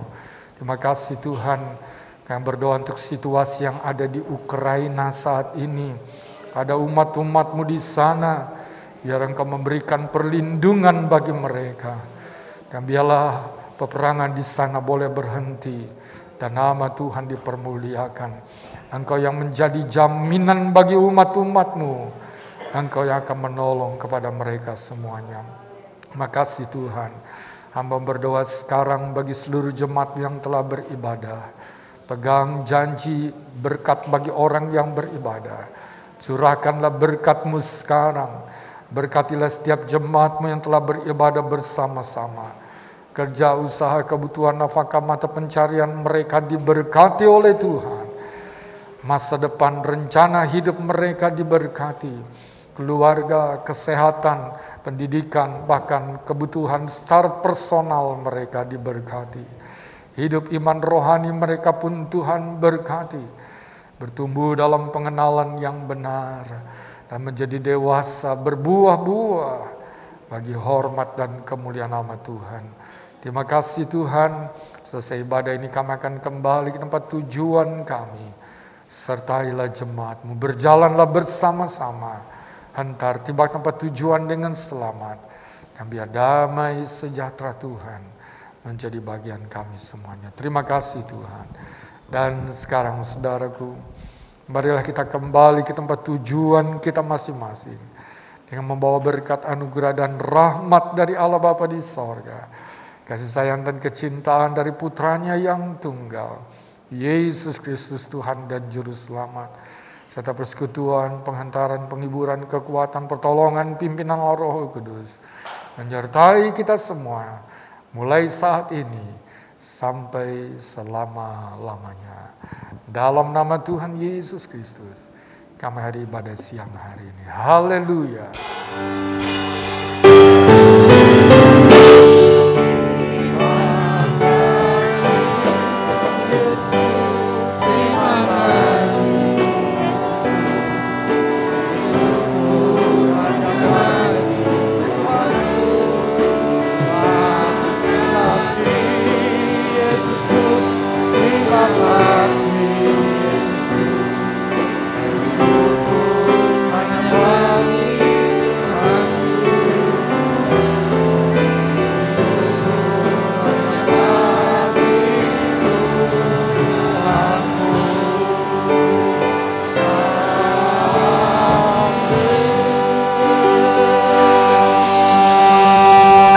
Terima kasih Tuhan. Kami berdoa untuk situasi yang ada di Ukraina saat ini. Ada umat-umat-Mu di sana. Biar Engkau memberikan perlindungan bagi mereka. Dan biarlah peperangan di sana boleh berhenti. Dan nama Tuhan dipermuliakan. Engkau yang menjadi jaminan bagi umat-umat-Mu. Engkau yang akan menolong kepada mereka semuanya. Terima kasih Tuhan. Hamba berdoa sekarang bagi seluruh jemaat yang telah beribadah. Pegang janji berkat bagi orang yang beribadah. Curahkanlah berkat-Mu sekarang. Berkatilah setiap jemaat-Mu yang telah beribadah bersama-sama. Kerja, usaha, kebutuhan, nafkah, mata pencarian mereka diberkati oleh Tuhan. Masa depan, rencana hidup mereka diberkati. Keluarga, kesehatan, pendidikan, bahkan kebutuhan secara personal mereka diberkati. Hidup iman rohani mereka pun Tuhan berkati. Bertumbuh dalam pengenalan yang benar. Dan menjadi dewasa berbuah-buah bagi hormat dan kemuliaan nama Tuhan. Terima kasih Tuhan. Selesai ibadah ini kami akan kembali ke tempat tujuan kami. Sertailah jemaat-Mu. Berjalanlah bersama-sama. Hantar tiba ke tempat tujuan dengan selamat. Dan biar damai sejahtera Tuhan menjadi bagian kami semuanya. Terima kasih Tuhan. Dan sekarang saudaraku, marilah kita kembali ke tempat tujuan kita masing-masing dengan membawa berkat anugerah dan rahmat dari Allah Bapa di sorga, kasih sayang dan kecintaan dari putranya yang tunggal, Yesus Kristus Tuhan dan Juru Selamat, serta persekutuan, penghantaran, penghiburan, kekuatan, pertolongan, pimpinan Roh Kudus menyertai kita semua mulai saat ini sampai selama-lamanya. Dalam nama Tuhan Yesus Kristus, kami hari ibadah siang hari ini. Haleluya.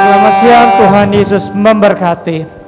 Selamat siang, Tuhan Yesus memberkati.